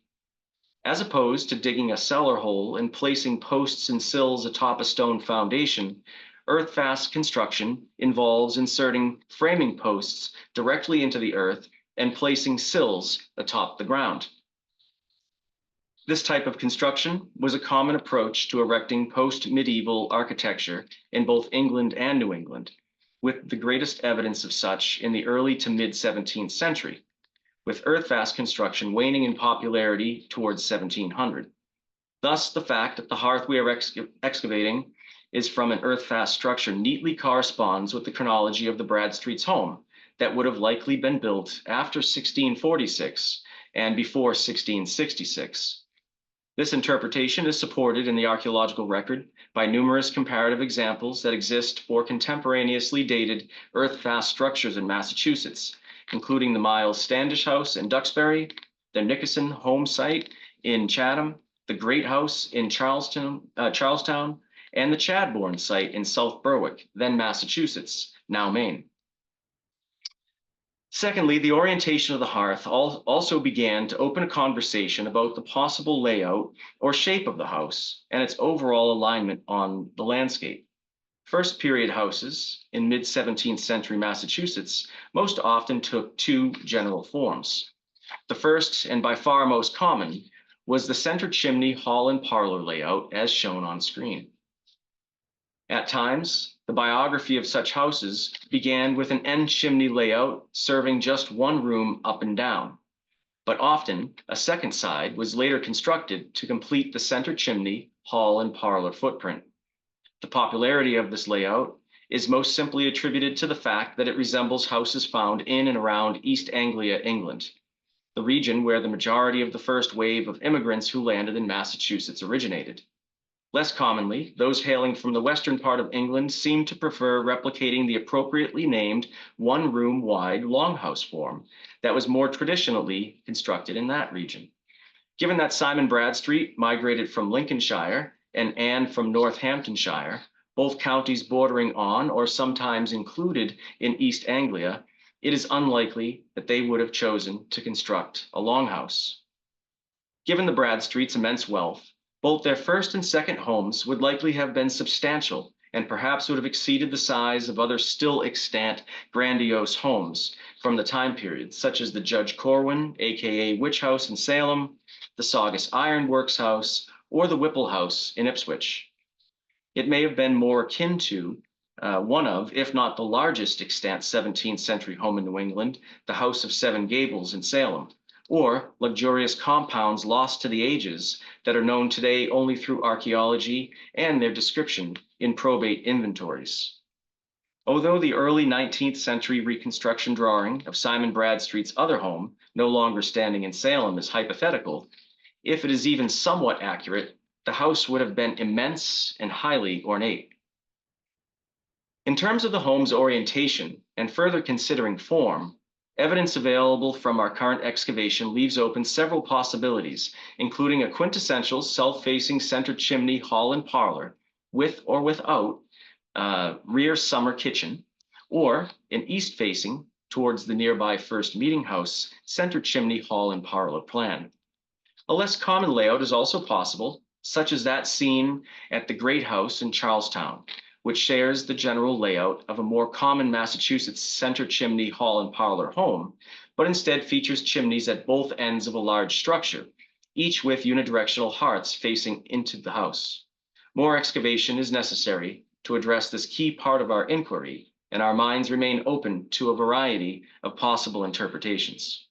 As opposed to digging a cellar hole and placing posts and sills atop a stone foundation, earth-fast construction involves inserting framing posts directly into the earth and placing sills atop the ground. This type of construction was a common approach to erecting post-medieval architecture in both England and New England, with the greatest evidence of such in the early to mid-17th century, with earth-fast construction waning in popularity towards 1700. Thus, the fact that the hearth we are excavating is from an earth-fast structure neatly corresponds with the chronology of the Bradstreets' home that would have likely been built after 1646 and before 1666. This interpretation is supported in the archaeological record by numerous comparative examples that exist for contemporaneously dated earth-fast structures in Massachusetts, including the Miles Standish House in Duxbury, the Nickerson home site in Chatham, the Great House in Charlestown, and the Chadbourne site in South Berwick, then Massachusetts, now Maine. Secondly, the orientation of the hearth also began to open a conversation about the possible layout or shape of the house and its overall alignment on the landscape. First period houses in mid-17th century Massachusetts most often took two general forms. The first, and by far most common, was the center chimney hall and parlor layout as shown on screen. At times, the biography of such houses began with an end chimney layout serving just one room up and down, but often a second side was later constructed to complete the center chimney, hall, and parlor footprint. The popularity of this layout is most simply attributed to the fact that it resembles houses found in and around East Anglia, England, the region where the majority of the first wave of immigrants who landed in Massachusetts originated. Less commonly, those hailing from the western part of England seem to prefer replicating the appropriately named one-room wide longhouse form that was more traditionally constructed in that region. Given that Simon Bradstreet migrated from Lincolnshire and Anne from Northamptonshire, both counties bordering on or sometimes included in East Anglia, it is unlikely that they would have chosen to construct a longhouse. Given the Bradstreets' immense wealth, both their first and second homes would likely have been substantial and perhaps would have exceeded the size of other still extant grandiose homes from the time period, such as the Judge Corwin, aka Witch House in Salem, the Saugus Iron Works House, or the Whipple House in Ipswich. It may have been more akin to one of, if not the largest extant 17th century home in New England, the House of Seven Gables in Salem, or luxurious compounds lost to the ages that are known today only through archaeology and their description in probate inventories. Although the early 19th century reconstruction drawing of Simon Bradstreet's other home, no longer standing in Salem, is hypothetical, if it is even somewhat accurate, the house would have been immense and highly ornate. In terms of the home's orientation and further considering form, evidence available from our current excavation leaves open several possibilities, including a quintessential self-facing center chimney hall and parlor with or without rear summer kitchen, or an east-facing towards the nearby first meeting house center chimney hall and parlor plan. A less common layout is also possible, such as that seen at the Great House in Charlestown, which shares the general layout of a more common Massachusetts center chimney hall and parlor home, but instead features chimneys at both ends of a large structure, each with unidirectional hearths facing into the house. More excavation is necessary to address this key part of our inquiry, and our minds remain open to a variety of possible interpretations.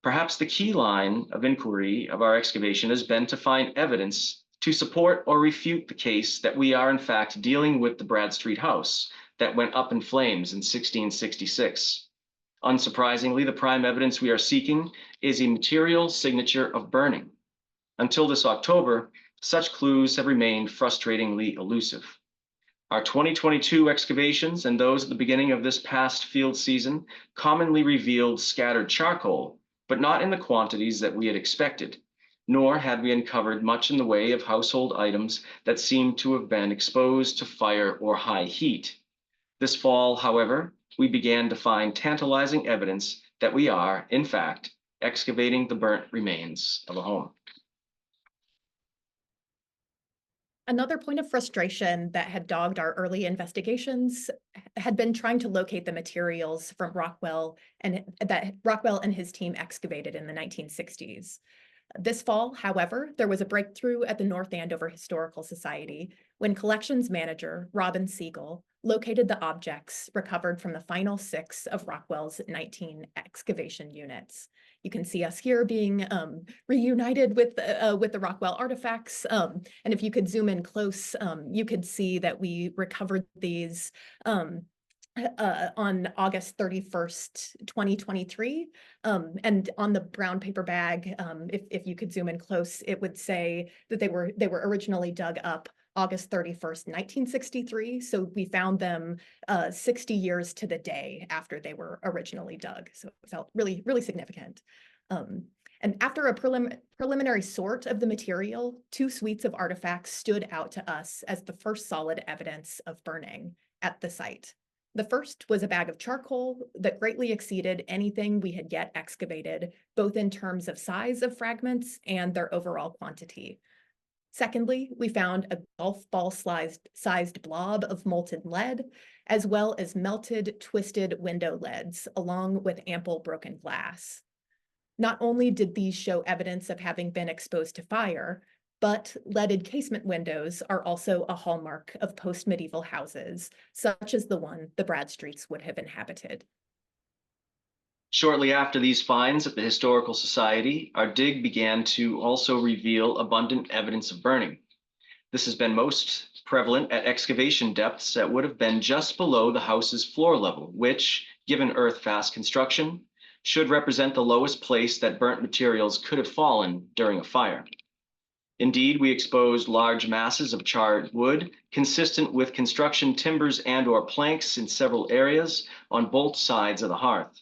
Perhaps the key line of inquiry of our excavation has been to find evidence to support or refute the case that we are in fact dealing with the Bradstreet house that went up in flames in 1666. Unsurprisingly, the prime evidence we are seeking is a material signature of burning. Until this October, such clues have remained frustratingly elusive. Our 2022 excavations and those at the beginning of this past field season commonly revealed scattered charcoal, but not in the quantities that we had expected, nor had we uncovered much in the way of household items that seemed to have been exposed to fire or high heat. This fall, however, we began to find tantalizing evidence that we are, in fact, excavating the burnt remains of a home. Another point of frustration that had dogged our early investigations had been trying to locate the materials from Rockwell and that Rockwell and his team excavated in the 1960s. This fall, however, there was a breakthrough at the North Andover Historical Society when collections manager Robin Siegel located the objects recovered from the final 6 of Rockwell's 19 excavation units. You can see us here being reunited with the Rockwell artifacts. And if you could zoom in close, you could see that we recovered these on August 31st, 2023. And on the brown paper bag, if you could zoom in close, it would say that they were originally dug up August 31st, 1963. So we found them 60 years to the day after they were originally dug. So it felt really, really significant. And after a preliminary sort of the material, 2 suites of artifacts stood out to us as the first solid evidence of burning at the site. The first was a bag of charcoal that greatly exceeded anything we had yet excavated, both in terms of size of fragments and their overall quantity. Secondly, we found a golf ball sized blob of molten lead, as well as melted, twisted window leads, along with ample broken glass. Not only did these show evidence of having been exposed to fire, but leaded casement windows are also a hallmark of post-medieval houses, such as the one the Bradstreets would have inhabited. Shortly after these finds at the Historical Society, our dig began to also reveal abundant evidence of burning. This has been most prevalent at excavation depths that would have been just below the house's floor level, which, given earth-fast construction, should represent the lowest place that burnt materials could have fallen during a fire. Indeed, we exposed large masses of charred wood, consistent with construction timbers and/or planks in several areas on both sides of the hearth.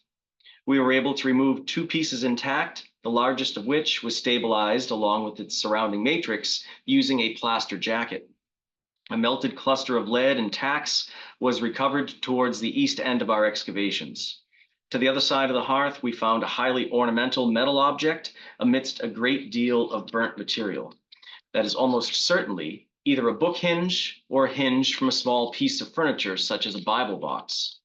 We were able to remove 2 pieces intact, the largest of which was stabilized along with its surrounding matrix using a plaster jacket. A melted cluster of lead and tacks was recovered towards the east end of our excavations. To the other side of the hearth, we found a highly ornamental metal object amidst a great deal of burnt material. That is almost certainly either a book hinge or a hinge from a small piece of furniture, such as a Bible box.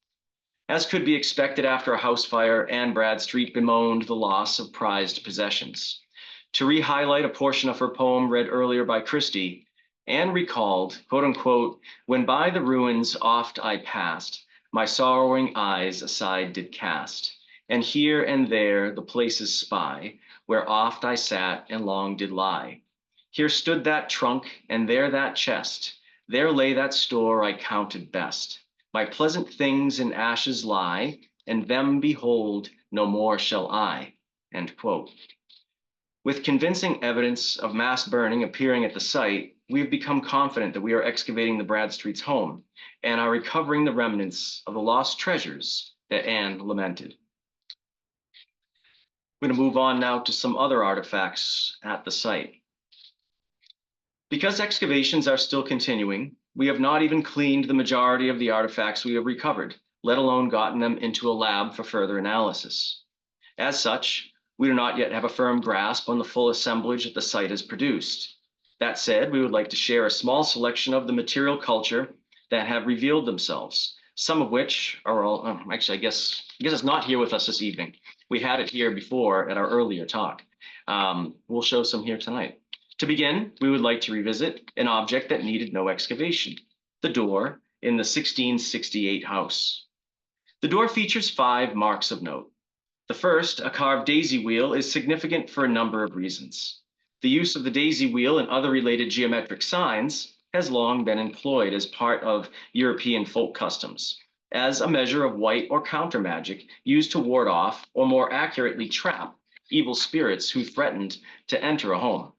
As could be expected after a house fire, Anne Bradstreet bemoaned the loss of prized possessions. To re-highlight a portion of her poem read earlier by Christy, Anne recalled, quote unquote, "When by the ruins oft I passed, my sorrowing eyes aside did cast, and here and there the places spy, where oft I sat and long did lie. Here stood that trunk, and there that chest, there lay that store I counted best. My pleasant things in ashes lie, and them behold no more shall I," end quote. With convincing evidence of mass burning appearing at the site, we have become confident that we are excavating the Bradstreets' home and are recovering the remnants of the lost treasures that Anne lamented. We're going to move on now to some other artifacts at the site. Because excavations are still continuing, we have not even cleaned the majority of the artifacts we have recovered, let alone gotten them into a lab for further analysis. As such, we do not yet have a firm grasp on the full assemblage that the site has produced. That said, we would like to share a small selection of the material culture that have revealed themselves, some of which are all, actually, I guess it's not here with us this evening. We had it here before at our earlier talk. We'll show some here tonight. To begin, we would like to revisit an object that needed no excavation, the door in the 1668 house. The door features 5 marks of note. The first, a carved daisy wheel, is significant for a number of reasons. The use of the daisy wheel and other related geometric signs has long been employed as part of European folk customs, as a measure of white or counter magic used to ward off, or more accurately trap, evil spirits who threatened to enter a home.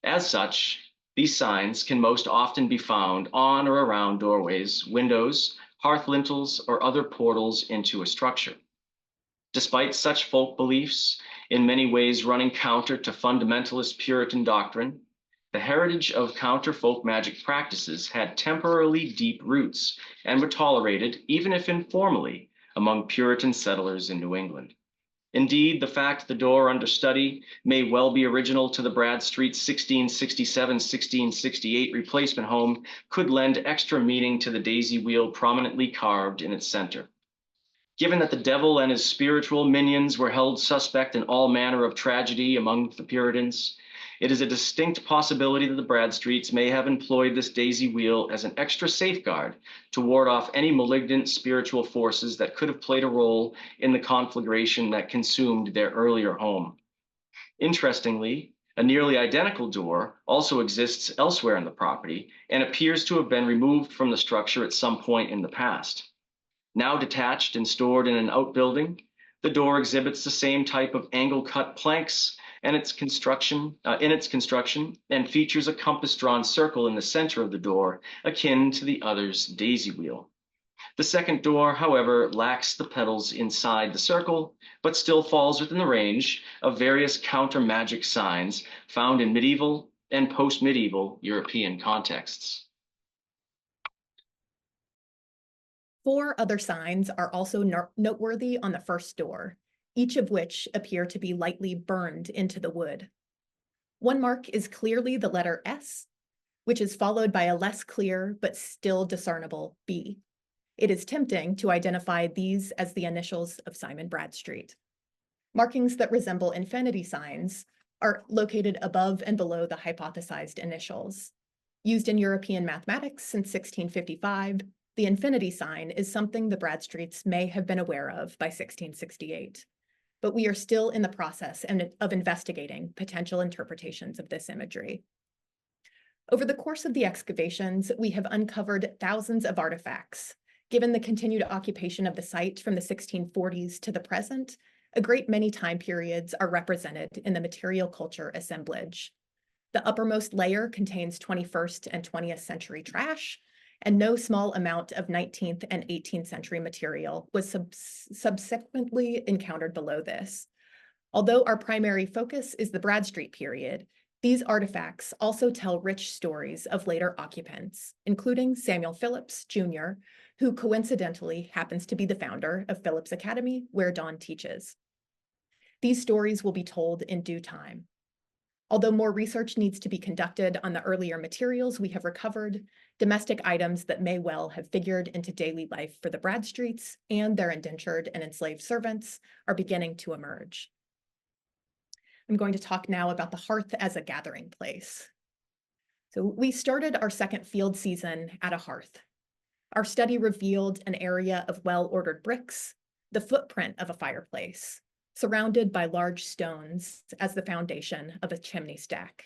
As such, these signs can most often be found on or around doorways, windows, hearth lintels, or other portals into a structure. Despite such folk beliefs, in many ways running counter to fundamentalist Puritan doctrine, the heritage of counter folk magic practices had temporarily deep roots and were tolerated, even if informally, among Puritan settlers in New England. Indeed, the fact the door under study may well be original to the Bradstreet 1667-1668 replacement home could lend extra meaning to the daisy wheel prominently carved in its center. Given that the devil and his spiritual minions were held suspect in all manner of tragedy among the Puritans, it is a distinct possibility that the Bradstreets may have employed this daisy wheel as an extra safeguard to ward off any malignant spiritual forces that could have played a role in the conflagration that consumed their earlier home. Interestingly, a nearly identical door also exists elsewhere in the property and appears to have been removed from the structure at some point in the past. Now detached and stored in an outbuilding, the door exhibits the same type of angle-cut planks and its construction and features a compass-drawn circle in the center of the door, akin to the other's daisy wheel. The second door, however, lacks the petals inside the circle, but still falls within the range of various counter-magic signs found in medieval and post-medieval European contexts. 4 other signs are also noteworthy on the first door, each of which appear to be lightly burned into the wood. One mark is clearly the letter S, which is followed by a less clear but still discernible B. It is tempting to identify these as the initials of Simon Bradstreet. Markings that resemble infinity signs are located above and below the hypothesized initials. Used in European mathematics since 1655, the infinity sign is something the Bradstreets may have been aware of by 1668, but we are still in the process of investigating potential interpretations of this imagery. Over the course of the excavations, we have uncovered thousands of artifacts. Given the continued occupation of the site from the 1640s to the present, a great many time periods are represented in the material culture assemblage. The uppermost layer contains 21st and 20th century trash, and no small amount of 19th and 18th century material was subsequently encountered below this. Although our primary focus is the Bradstreet period, these artifacts also tell rich stories of later occupants, including Samuel Phillips, Jr., who coincidentally happens to be the founder of Phillips Academy, where Don teaches. These stories will be told in due time. Although more research needs to be conducted on the earlier materials we have recovered, domestic items that may well have figured into daily life for the Bradstreets and their indentured and enslaved servants are beginning to emerge. I'm going to talk now about the hearth as a gathering place. So we started our second field season at a hearth. Our study revealed an area of well-ordered bricks, the footprint of a fireplace, surrounded by large stones as the foundation of a chimney stack.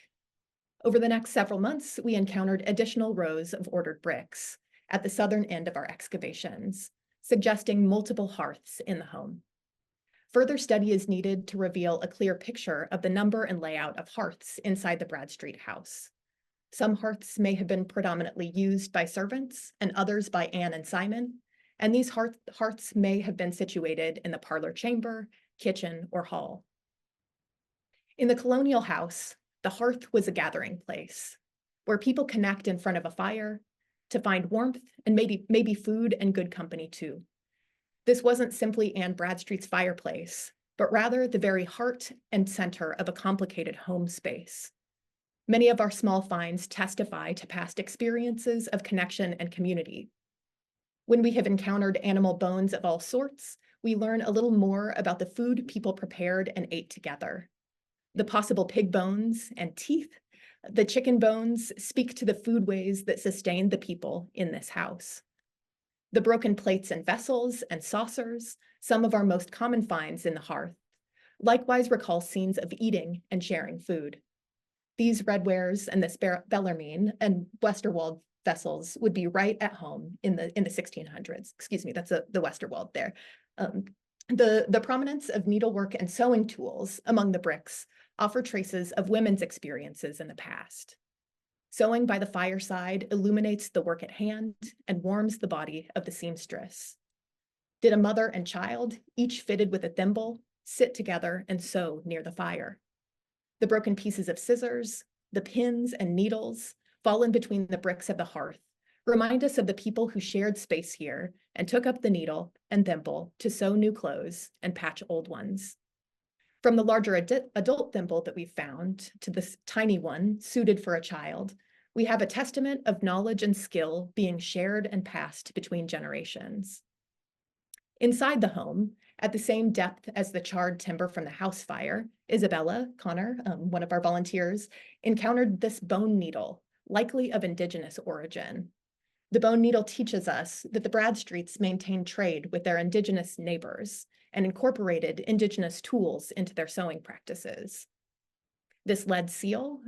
Over the next several months, we encountered additional rows of ordered bricks at the southern end of our excavations, suggesting multiple hearths in the home. Further study is needed to reveal a clear picture of the number and layout of hearths inside the Bradstreet house. Some hearths may have been predominantly used by servants and others by Anne and Simon, and these hearths may have been situated in the parlor chamber, kitchen, or hall. In the colonial house, the hearth was a gathering place where people connect in front of a fire to find warmth and maybe food and good company too. This wasn't simply Anne Bradstreet's fireplace, but rather the very heart and center of a complicated home space. Many of our small finds testify to past experiences of connection and community. When we have encountered animal bones of all sorts, we learn a little more about the food people prepared and ate together. The possible pig bones and teeth, the chicken bones speak to the foodways that sustained the people in this house. The broken plates and vessels and saucers, some of our most common finds in the hearth, likewise recall scenes of eating and sharing food. These redwares and this Bellarmine and Westerwald vessels would be right at home in the 1600s. Excuse me, that's the Westerwald there. The prominence of needlework and sewing tools among the bricks offer traces of women's experiences in the past. Sewing by the fireside illuminates the work at hand and warms the body of the seamstress. Did a mother and child, each fitted with a thimble, sit together and sew near the fire? The broken pieces of scissors, the pins and needles fallen between the bricks of the hearth remind us of the people who shared space here and took up the needle and thimble to sew new clothes and patch old ones. From the larger adult thimble that we found to this tiny one suited for a child, we have a testament of knowledge and skill being shared and passed between generations. Inside the home, at the same depth as the charred timber from the house fire, Isabella Connor, one of our volunteers, encountered this bone needle, likely of indigenous origin. The bone needle teaches us that the Bradstreets maintained trade with their indigenous neighbors and incorporated indigenous tools into their sewing practices. This lead seal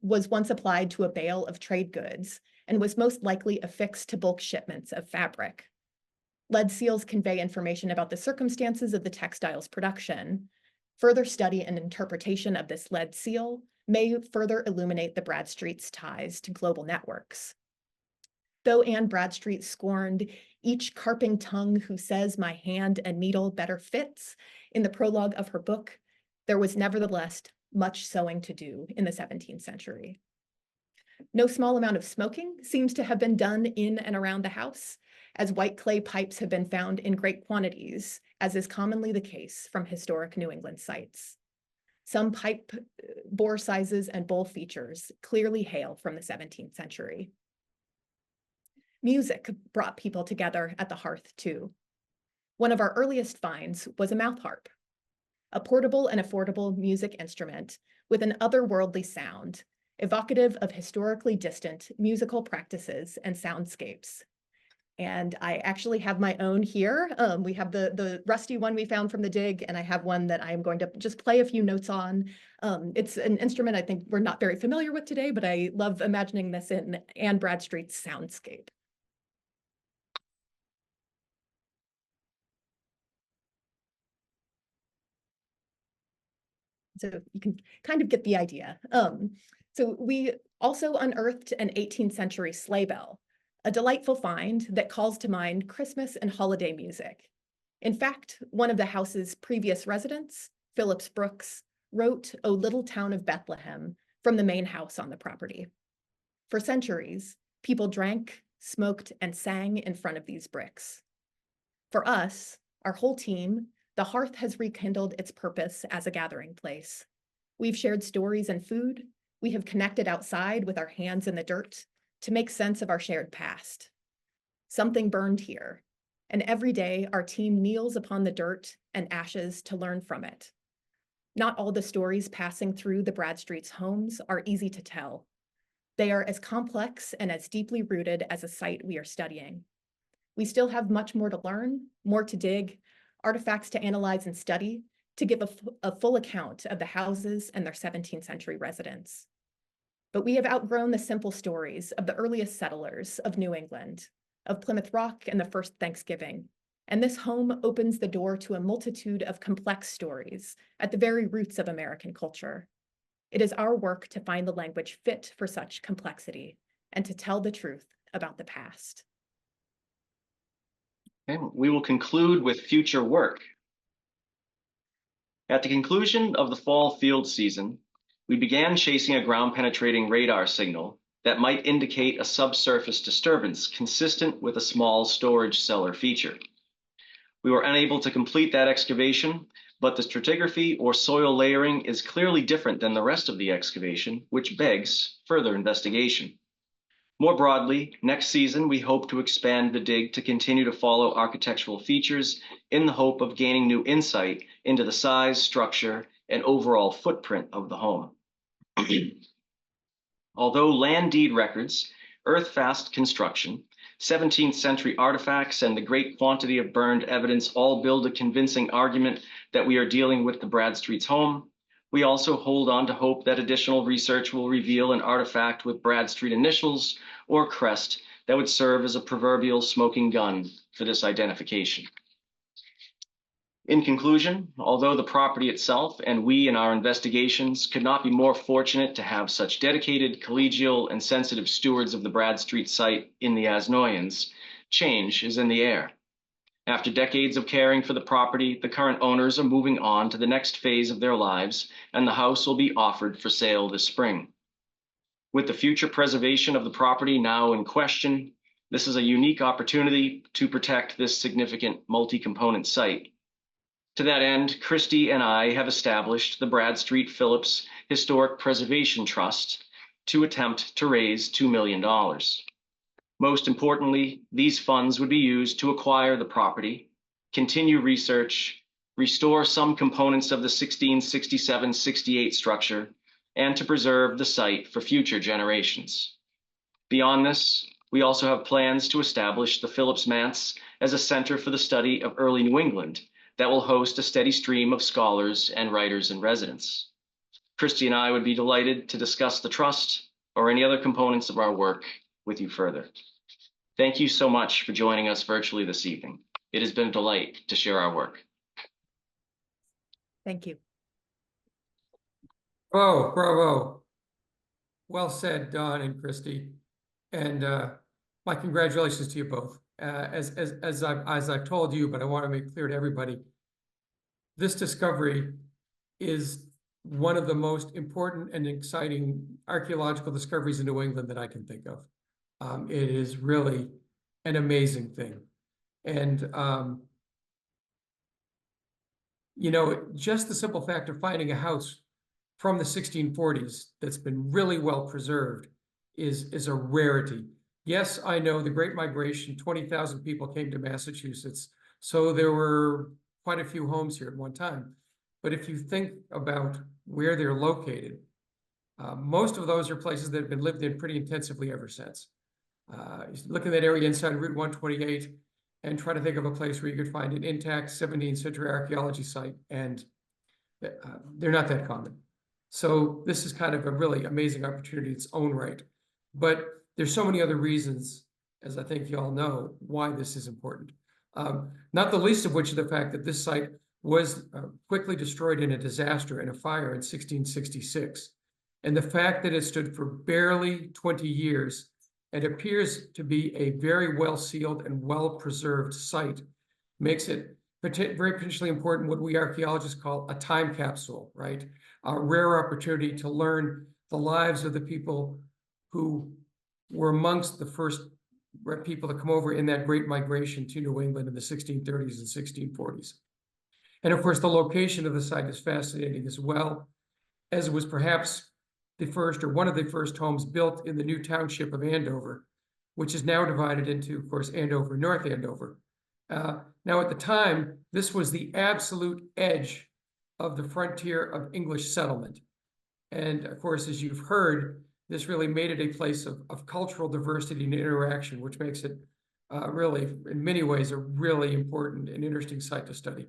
was once applied to a bale of trade goods and was most likely affixed to bulk shipments of fabric. Lead seals convey information about the circumstances of the textile's production. Further study and interpretation of this lead seal may further illuminate the Bradstreets' ties to global networks. Though Anne Bradstreet scorned each carping tongue who says my hand and needle better fits in the prologue of her book, there was nevertheless much sewing to do in the 17th century. No small amount of smoking seems to have been done in and around the house, as white clay pipes have been found in great quantities, as is commonly the case from historic New England sites. Some pipe bore sizes and bowl features clearly hail from the 17th century. Music brought people together at the hearth too. One of our earliest finds was a mouth harp, a portable and affordable music instrument with an otherworldly sound, evocative of historically distant musical practices and soundscapes. And I actually have my own here. We have the rusty one we found from the dig, and I have one that I'm going to just play a few notes on. It's an instrument I think we're not very familiar with today, but I love imagining this in Anne Bradstreet's soundscape. So you can kind of get the idea. So we also unearthed an 18th century sleigh bell, a delightful find that calls to mind Christmas and holiday music. In fact, one of the house's previous residents, Phillips Brooks, wrote "O Little Town of Bethlehem" from the main house on the property. For centuries, people drank, smoked, and sang in front of these bricks. For us, our whole team, the hearth has rekindled its purpose as a gathering place. We've shared stories and food. We have connected outside with our hands in the dirt to make sense of our shared past. Something burned here, and every day our team kneels upon the dirt and ashes to learn from it. Not all the stories passing through the Bradstreets' homes are easy to tell. They are as complex and as deeply rooted as a site we are studying. We still have much more to learn, more to dig, artifacts to analyze and study, to give a full account of the houses and their 17th century residents. But we have outgrown the simple stories of the earliest settlers of New England, of Plymouth Rock and the first Thanksgiving, and this home opens the door to a multitude of complex stories at the very roots of American culture. It is our work to find the language fit for such complexity and to tell the truth about the past. Okay, we will conclude with future work. At the conclusion of the fall field season, we began chasing a ground-penetrating radar signal that might indicate a subsurface disturbance consistent with a small storage cellar feature. We were unable to complete that excavation, but the stratigraphy or soil layering is clearly different than the rest of the excavation, which begs further investigation. More broadly, next season, we hope to expand the dig to continue to follow architectural features in the hope of gaining new insight into the size, structure, and overall footprint of the home. Although land deed records, earth-fast construction, 17th century artifacts, and the great quantity of burned evidence all build a convincing argument that we are dealing with the Bradstreets' home, we also hold on to hope that additional research will reveal an artifact with Bradstreet initials or crest that would serve as a proverbial smoking gun for this identification. In conclusion, although the property itself and we in our investigations could not be more fortunate to have such dedicated, collegial, and sensitive stewards of the Bradstreet site in the Asnoyans, change is in the air. After decades of caring for the property, the current owners are moving on to the next phase of their lives, and the house will be offered for sale this spring. With the future preservation of the property now in question, this is a unique opportunity to protect this significant multi-component site. To that end, Christy and I have established the Bradstreet Phillips Historic Preservation Trust to attempt to raise $2 million. Most importantly, these funds would be used to acquire the property, continue research, restore some components of the 1667-68 structure, and to preserve the site for future generations. Beyond this, we also have plans to establish the Phillips Manse as a center for the study of early New England that will host a steady stream of scholars and writers in residence. Christy and I would be delighted to discuss the trust or any other components of our work with you further. Thank you so much for joining us virtually this evening. It has been a delight to share our work. Thank you. Oh, bravo. Well said, Don and Christy. And my congratulations to you both. As I've told you, but I want to make clear to everybody, this discovery is one of the most important and exciting archaeological discoveries in New England that I can think of. It is really an amazing thing. And, you know, just the simple fact of finding a house from the 1640s that's been really well preserved is a rarity. Yes, I know the Great Migration, 20,000 people came to Massachusetts, so there were quite a few homes here at one time. But if you think about where they're located, most of those are places that have been lived in pretty intensively ever since. Look at that area inside Route 128 and try to think of a place where you could find an intact 17th century archaeology site, and they're not that common. So this is kind of a really amazing opportunity in its own right. But there's so many other reasons, as I think you all know, why this is important. Not the least of which is the fact that this site was quickly destroyed in a disaster in a fire in 1666. And the fact that it stood for barely 20 years and appears to be a very well-sealed and well-preserved site makes it very potentially important, what we archaeologists call a time capsule, right? A rare opportunity to learn the lives of the people who were amongst the first people to come over in that Great Migration to New England in the 1630s and 1640s. And of course, the location of the site is fascinating as well, as it was perhaps the first or one of the first homes built in the new township of Andover, which is now divided into, of course, Andover, North Andover. Now, at the time, this was the absolute edge of the frontier of English settlement. And of course, as you've heard, this really made it a place of cultural diversity and interaction, which makes it really, in many ways, a really important and interesting site to study.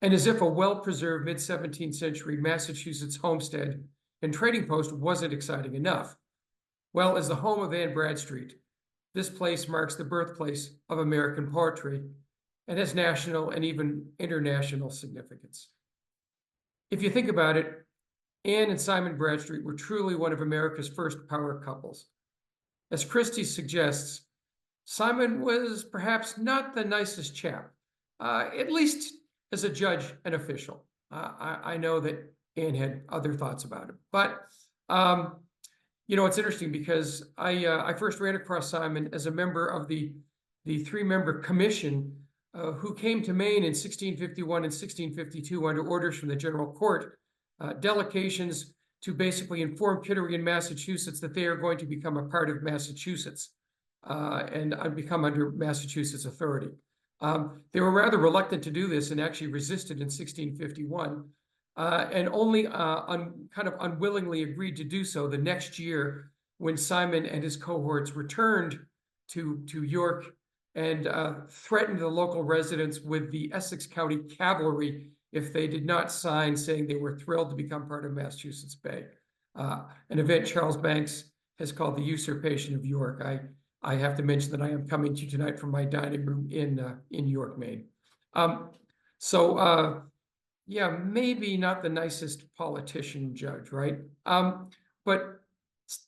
And as if a well-preserved mid-17th century Massachusetts homestead and trading post wasn't exciting enough, well, as the home of Anne Bradstreet, this place marks the birthplace of American poetry and has national and even international significance. If you think about it, Anne and Simon Bradstreet were truly one of America's first power couples. As Christy suggests, Simon was perhaps not the nicest chap, at least as a judge and official. I know that Anne had other thoughts about him, but you know, it's interesting because I first ran across Simon as a member of the three-member commission who came to Maine in 1651 and 1652 under orders from the General Court, delegations to basically inform Kittery and Massachusetts that they are going to become a part of Massachusetts and become under Massachusetts authority. They were rather reluctant to do this and actually resisted in 1651 and only kind of unwillingly agreed to do so the next year when Simon and his cohorts returned to York and threatened the local residents with the Essex County Cavalry if they did not sign saying they were thrilled to become part of Massachusetts Bay, an event Charles Banks has called the usurpation of York. I have to mention that I am coming to you tonight from my dining room in York, Maine. Yeah, maybe not the nicest politician judge, right? But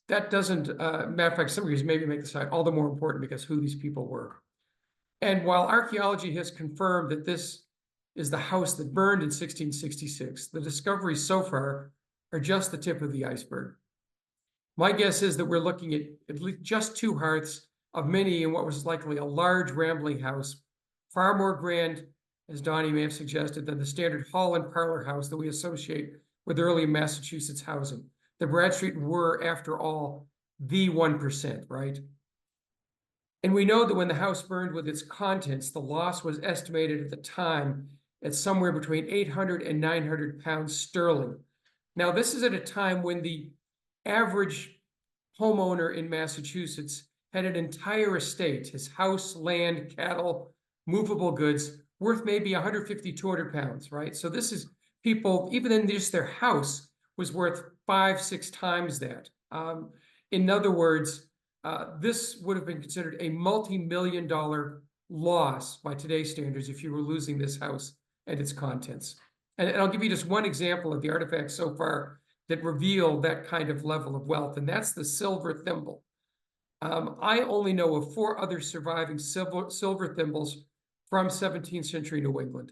that doesn't, matter of fact, some reasons maybe make the site all the more important because who these people were. And while archaeology has confirmed that this is the house that burned in 1666, the discoveries so far are just the tip of the iceberg. My guess is that we're looking at least just two hearths of many in what was likely a large rambling house, far more grand, as Donnie may have suggested, than the standard hall and parlor house that we associate with early Massachusetts housing. The Bradstreet were, after all, the 1%, right? And we know that when the house burned with its contents, the loss was estimated at the time at somewhere between 800 and 900 pounds sterling. Now, this is at a time when the average homeowner in Massachusetts had an entire estate, his house, land, cattle, movable goods, worth maybe 150, 200 pounds, right? So this is people, even in just their house, was worth 5, 6 times that. In other words, this would have been considered a multi-million-dollar loss by today's standards if you were losing this house and its contents. And I'll give you just one example of the artifacts so far that reveal that kind of level of wealth, and that's the silver thimble. I only know of 4 other surviving silver thimbles from 17th century New England,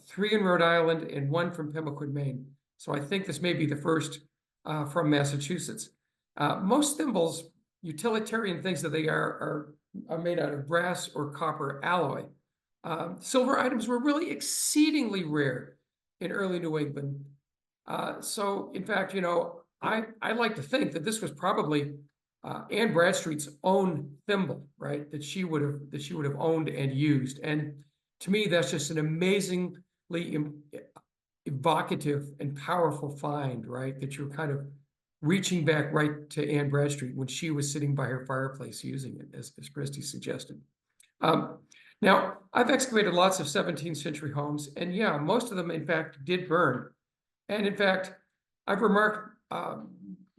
3 in Rhode Island and 1 from Pemaquid, Maine. So I think this may be the first from Massachusetts. Most thimbles, utilitarian things that they are made out of brass or copper alloy. Silver items were really exceedingly rare in early New England. So in fact, you know, I like to think that this was probably Anne Bradstreet's own thimble, right? That she would have owned and used. And to me, that's just an amazingly evocative and powerful find, right? That you're kind of reaching back right to Anne Bradstreet when she was sitting by her fireplace using it, as Christy suggested. Now, I've excavated lots of 17th century homes, and yeah, most of them, in fact, did burn. And in fact, I've remarked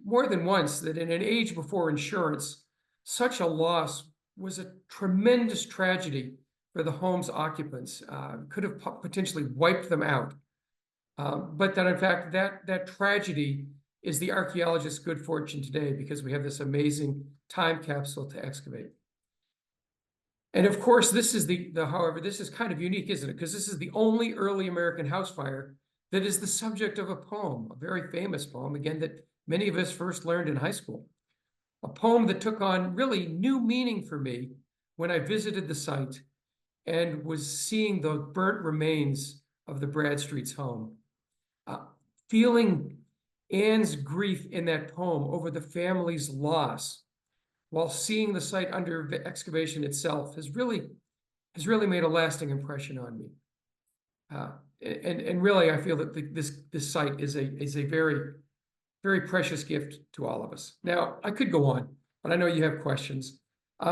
more than once that in an age before insurance, such a loss was a tremendous tragedy for the home's occupants. Could have potentially wiped them out. But that in fact, that tragedy is the archaeologist's good fortune today, because we have this amazing time capsule to excavate. And of course, this is however, this is kind of unique, isn't it? Because this is the only early American house fire that is the subject of a poem, a very famous poem, again, that many of us first learned in high school. A poem that took on really new meaning for me when I visited the site and was seeing the burnt remains of the Bradstreet's home. Feeling Anne's grief in that poem over the family's loss, while seeing the site under excavation itself, has really made a lasting impression on me. And really, I feel that this site is a very, very precious gift to all of us. Now, I could go on, but I know you have questions.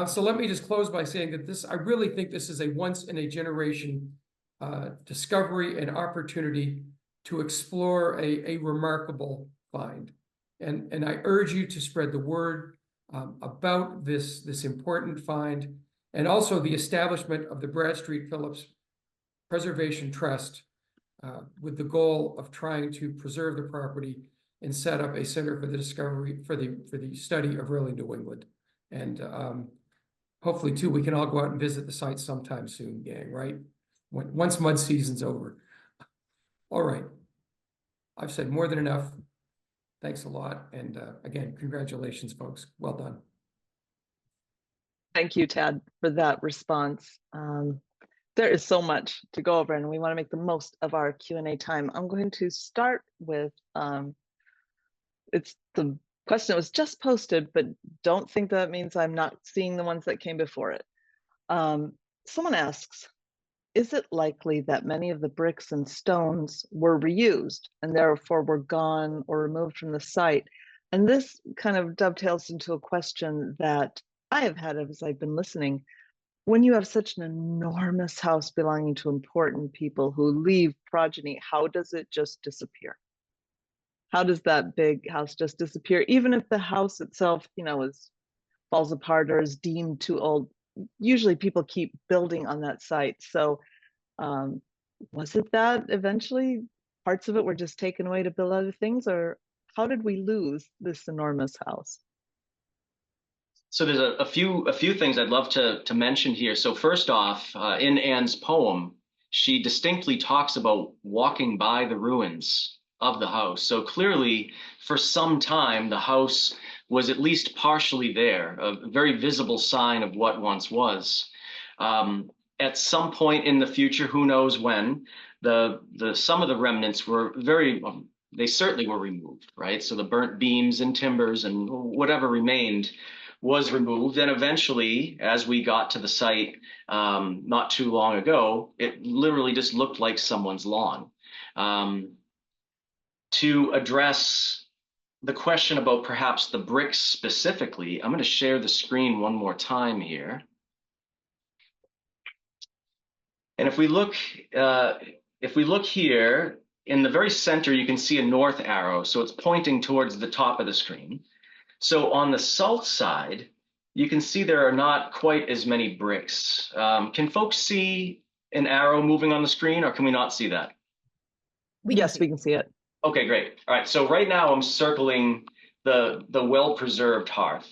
So let me just close by saying that I really think this is a once in a generation discovery and opportunity to explore a remarkable find. And I urge you to spread the word about this important find, and also the establishment of the Bradstreet Phillips Preservation Trust with the goal of trying to preserve the property and set up a center for the discovery, for the study of early New England. And hopefully too, we can all go out and visit the site sometime soon, gang, right? Once mud season's over. All right, I've said more than enough. Thanks a lot. And again, congratulations, folks. Well done. Thank you, Tad, for that response. There is so much to go over, and we want to make the most of our Q&A time. I'm going to start with, it's the question that was just posted, but don't think that means I'm not seeing the ones that came before it. Someone asks, is it likely that many of the bricks and stones were reused and therefore were gone or removed from the site? And this kind of dovetails into a question that I have had as I've been listening. When you have such an enormous house belonging to important people who leave progeny, how does it just disappear? How does that big house just disappear? Even if the house itself, you know, falls apart or is deemed too old, usually people keep building on that site. So was it that eventually parts of it were just taken away to build other things, or how did we lose this enormous house? So there's a few things I'd love to mention here. So first off, in Anne's poem, she distinctly talks about walking by the ruins of the house. So clearly, for some time, the house was at least partially there, a very visible sign of what once was. At some point in the future, who knows when, some of the remnants were they certainly were removed, right? So the burnt beams and timbers and whatever remained was removed. And eventually, as we got to the site not too long ago, it literally just looked like someone's lawn. To address the question about perhaps the bricks specifically, I'm going to share the screen one more time here. And if we look here, in the very center, you can see a north arrow. So it's pointing towards the top of the screen. So on the south side, you can see there are not quite as many bricks. Can folks see an arrow moving on the screen, or can we not see that? Yes, we can see it. Okay, great. All right, so right now I'm circling the well-preserved hearth,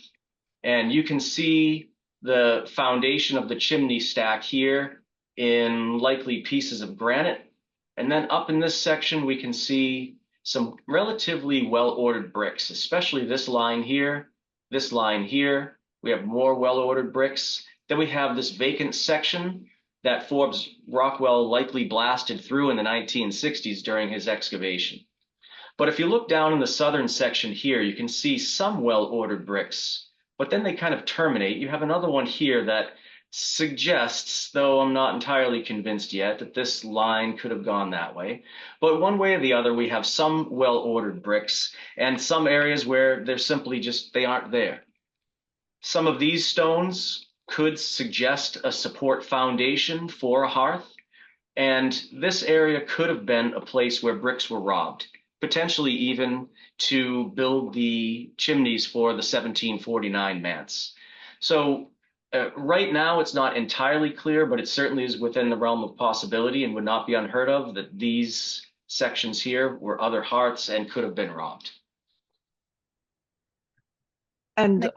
and you can see the foundation of the chimney stack here in likely pieces of granite. And then up in this section, we can see some relatively well-ordered bricks, especially this line here, this line here. We have more well-ordered bricks. Then we have this vacant section that Forbes Rockwell likely blasted through in the 1960s during his excavation. But if you look down in the southern section here, you can see some well-ordered bricks, but then they kind of terminate. You have another one here that suggests, though I'm not entirely convinced yet, that this line could have gone that way. But one way or the other, we have some well-ordered bricks and some areas where they're simply just, they aren't there. Some of these stones could suggest a support foundation for a hearth, and this area could have been a place where bricks were robbed, potentially even to build the chimneys for the 1749 manse. So right now it's not entirely clear, but it certainly is within the realm of possibility and would not be unheard of that these sections here were other hearths and could have been robbed. And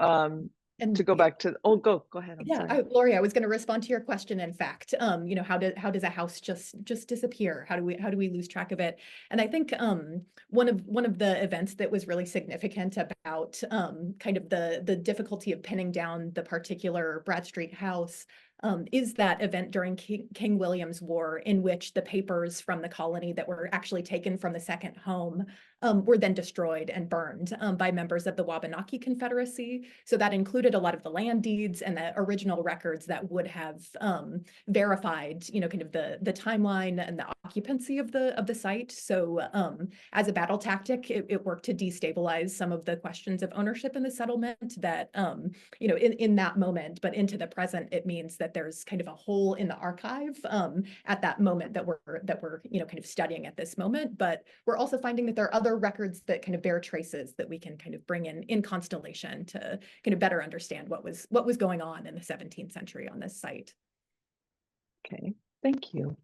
And to go back to, oh, go ahead. I'm sorry. Lori, I was going to respond to your question. In fact, you know, how does a house just disappear? How do we lose track of it? And I think one of the events that was really significant about kind of the difficulty of pinning down the particular Bradstreet house is that event during King William's War, in which the papers from the colony that were actually taken from the second home were then destroyed and burned by members of the Wabanaki Confederacy. So that included a lot of the land deeds and the original records that would have verified, you know, kind of the timeline and the occupancy of the site. So as a battle tactic, it worked to destabilize some of the questions of ownership in the settlement that, you know, in that moment, but into the present, it means that there's kind of a hole in the archive at that moment that we're you know, kind of studying at this moment. But we're also finding that there are other records that kind of bear traces that we can kind of bring in constellation to kind of better understand what was going on in the 17th century on this site. Okay, thank you.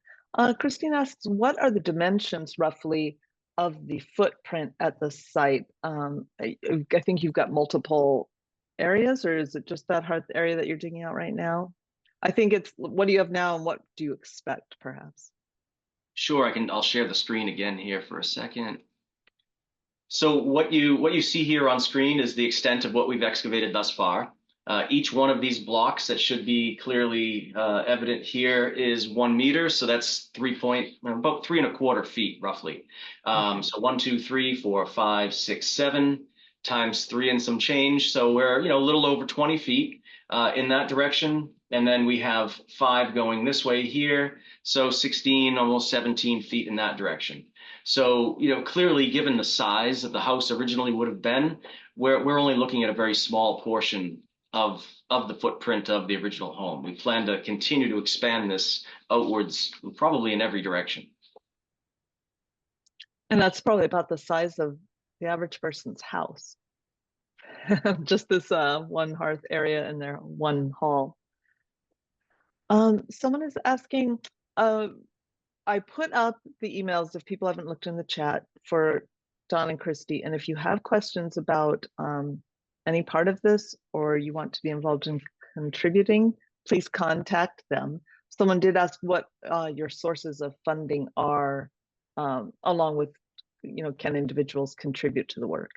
Christine asks, what are the dimensions roughly of the footprint at the site? I think you've got multiple areas, or is it just that hearth area that you're digging out right now? I think it's, what do you have now and what do you expect perhaps? Sure, I'll share the screen again here for a second. So what you see here on screen is the extent of what we've excavated thus far. Each one of these blocks that should be clearly evident here is 1 meter. So that's about 3¼ feet roughly. So 1, 2, 3, 4, 5, 6, 7 times 3 and some change. So we're, you know, a little over 20 feet in that direction. And then we have 5 going this way here. So 16, almost 17 feet in that direction. So, you know, clearly given the size that the house originally would have been, we're only looking at a very small portion of the footprint of the original home. We plan to continue to expand this outwards, probably in every direction. And that's probably about the size of the average person's house. Just this one hearth area in their one hall. Someone is asking, I put up the emails if people haven't looked in the chat for Don and Christy, and if you have questions about any part of this or you want to be involved in contributing, please contact them. Someone did ask what your sources of funding are, along with, you know, can individuals contribute to the work?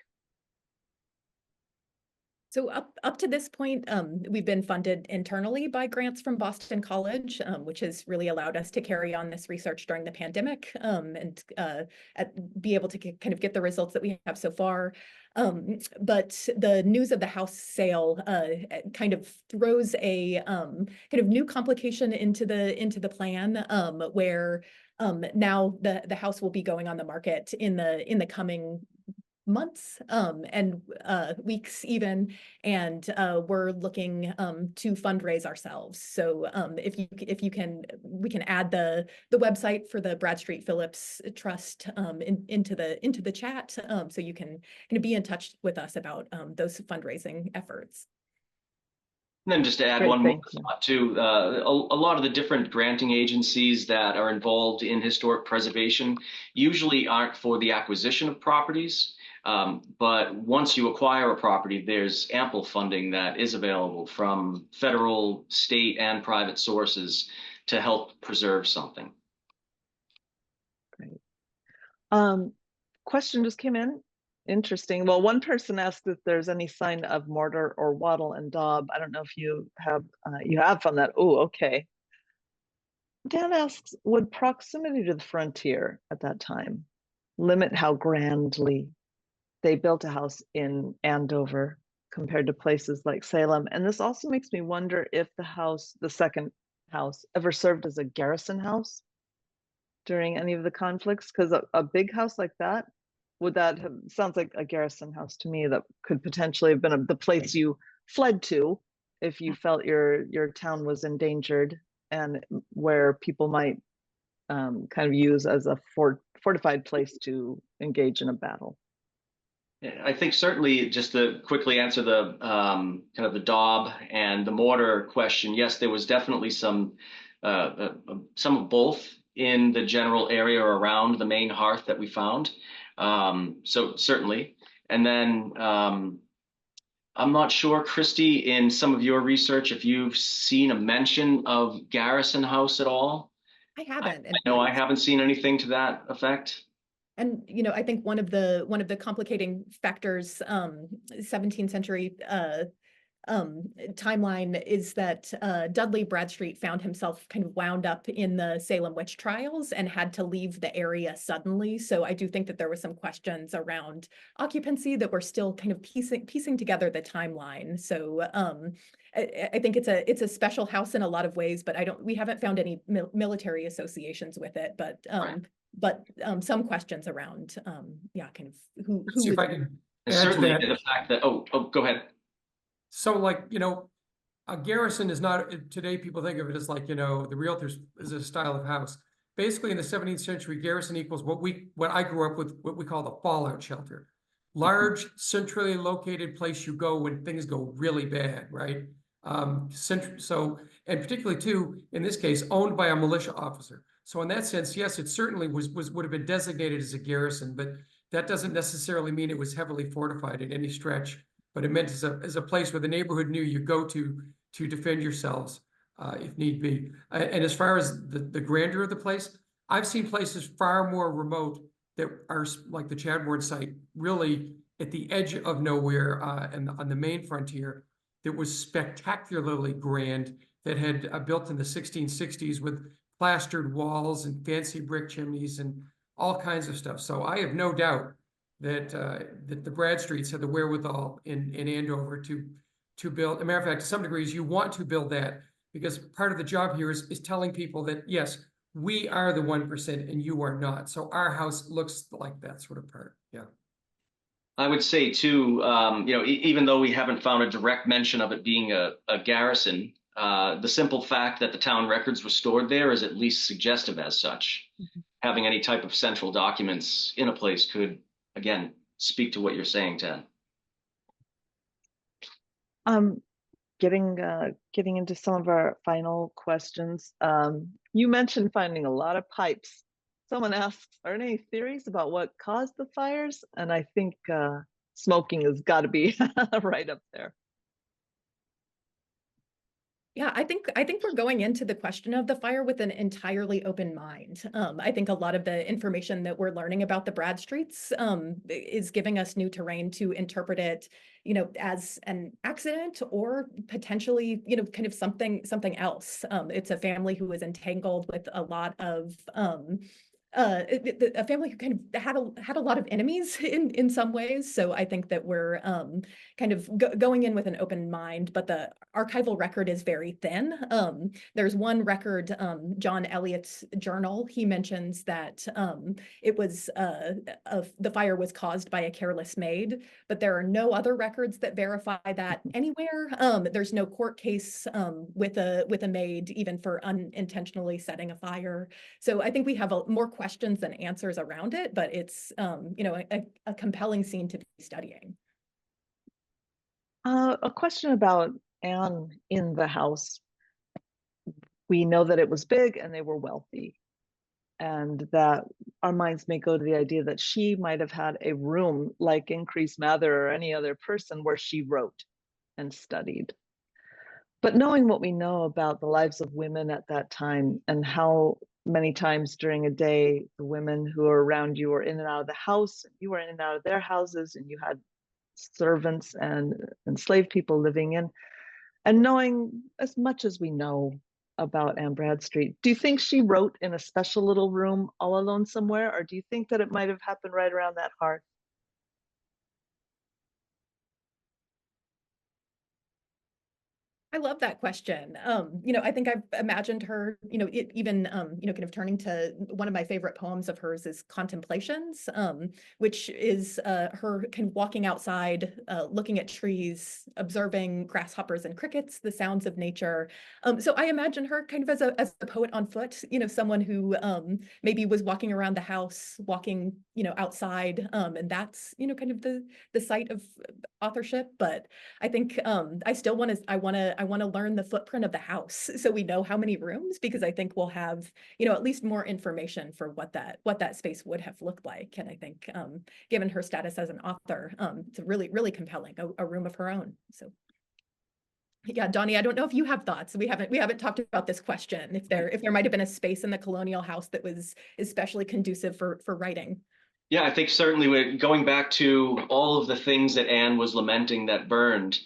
So up to this point, we've been funded internally by grants from Boston College, which has really allowed us to carry on this research during the pandemic, and be able to kind of get the results that we have so far. But the news of the house sale kind of throws a kind of new complication into the plan, where now the house will be going on the market in the coming months and weeks even, and we're looking to fundraise ourselves. So if you can, we can add the website for the Bradstreet Phillips Trust into the chat, so you can kind of be in touch with us about those fundraising efforts. And then just to add Great, one more thank you. thought too, a lot of the different granting agencies that are involved in historic preservation usually aren't for the acquisition of properties. But once you acquire a property, there's ample funding that is available from federal, state, and private sources to help preserve something. Great. Question just came in. Interesting. Well, one person asked if there's any sign of mortar or wattle and daub. I don't know if you have found that. Oh, okay. Dan asks, would proximity to the frontier at that time limit how grandly they built a house in Andover compared to places like Salem? And this also makes me wonder if the second house, ever served as a garrison house during any of the conflicts, because a big house like that, would that have, sounds like a garrison house to me, that could potentially have been the place you fled to if you felt your town was endangered, and where people might kind of use as a fortified place to engage in a battle. I think certainly, just to quickly answer the kind of the daub and the mortar question, yes, there was definitely some of both in the general area around the main hearth that we found. So certainly. And then I'm not sure, Christy, in some of your research, if you've seen a mention of Garrison House at all. I haven't. I know I haven't seen anything to that effect. And I think one of the complicating factors, 17th century timeline, is that Dudley Bradstreet found himself kind of wound up in the Salem witch trials and had to leave the area suddenly. So I do think that there were some questions around occupancy that we're still kind of piecing together the timeline. So I think it's a special house in a lot of ways, but we haven't found any military associations with it. But Right. But some questions around, kind of who See if I can And add to certainly that. the fact that, go ahead. So like, a garrison is not, today people think of it as like, the realtors is a style of house. Basically in the 17th century, garrison equals what I grew up with, what we call the fallout shelter. Large, centrally located place you go when things go really bad, right? So, and particularly too, in this case, owned by a militia officer. So in that sense, yes, it certainly would have been designated as a garrison, but that doesn't necessarily mean it was heavily fortified in any stretch. But it meant as a place where the neighborhood knew you go to defend yourselves if need be. And as far as the grandeur of the place, I've seen places far more remote that are like the Chadbourne site, really at the edge of nowhere and on the main frontier, that was spectacularly grand, that had built in the 1660s with plastered walls and fancy brick chimneys and all kinds of stuff. So I have no doubt that that the Bradstreets had the wherewithal in Andover to build. As a matter of fact, to some degrees, you want to build that, because part of the job here is telling people that, yes, we are the 1% and you are not. So our house looks like that sort of part. Yeah. I would say too, even though we haven't found a direct mention of it being a garrison, the simple fact that the town records were stored there is at least suggestive as such. Mm-hmm. Having any type of central documents in a place could, again, speak to what you're saying, Ted. Getting into some of our final questions. You mentioned finding a lot of pipes. Someone asks, are there any theories about what caused the fires? And I think smoking has got to be right up there. Yeah, I think we're going into the question of the fire with an entirely open mind. I think a lot of the information that we're learning about the Bradstreets is giving us new terrain to interpret it, as an accident or potentially, kind of something else. It's a family who was entangled with a lot of a family who kind of had a lot of enemies in some ways. So I think that we're kind of going in with an open mind, but the archival record is very thin. There's one record, John Elliott's journal. He mentions that it was the fire was caused by a careless maid, but there are no other records that verify that anywhere. There's no court case with a maid, even for unintentionally setting a fire. So I think we have more questions than answers around it, but it's a compelling scene to be studying. A question about Anne in the house. We know that it was big and they were wealthy, and that our minds may go to the idea that she might have had a room like Increase Mather or any other person where she wrote and studied. But knowing what we know about the lives of women at that time and how many times during a day the women who are around you were in and out of the house, and you were in and out of their houses, and you had servants and enslaved people living in, and knowing as much as we know about Anne Bradstreet, do you think she wrote in a special little room all alone somewhere, or do you think that it might have happened right around that hearth? I love that question. I think I've imagined her, even, kind of turning to one of my favorite poems of hers is Contemplations, which is her kind of walking outside, looking at trees, observing grasshoppers and crickets, the sounds of nature. So I imagine her kind of as a poet on foot, someone who maybe was walking around the house, walking, outside, and that's, kind of the site of authorship. But I think I still I want to learn the footprint of the house so we know how many rooms, because I think we'll have, at least more information for what that space would have looked like. And I think given her status as an author, it's really, really compelling, a room of her own. So yeah, Donnie, I don't know if you have thoughts. We haven't talked about this question. If there might have been a space in the colonial house that was especially conducive for writing. Yeah, I think certainly going back to all of the things that Anne was lamenting that burned.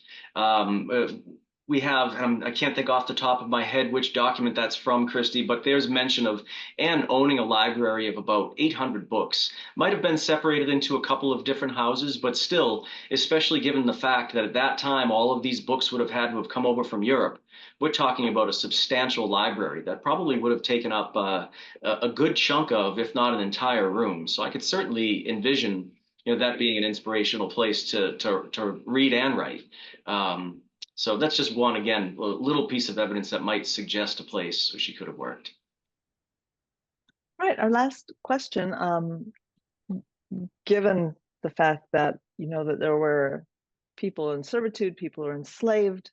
We have, I can't think off the top of my head which document that's from, Christy, but there's mention of Anne owning a library of about 800 books. Might have been separated into a couple of different houses, but still, especially given the fact that at that time, all of these books would have had to have come over from Europe. We're talking about a substantial library that probably would have taken up a good chunk of, if not an entire room. So I could certainly envision, that being an inspirational place to read and write. So that's just one, again, a little piece of evidence that might suggest a place where she could have worked. Right, our last question, given the fact that, that there were people in servitude, people who were enslaved,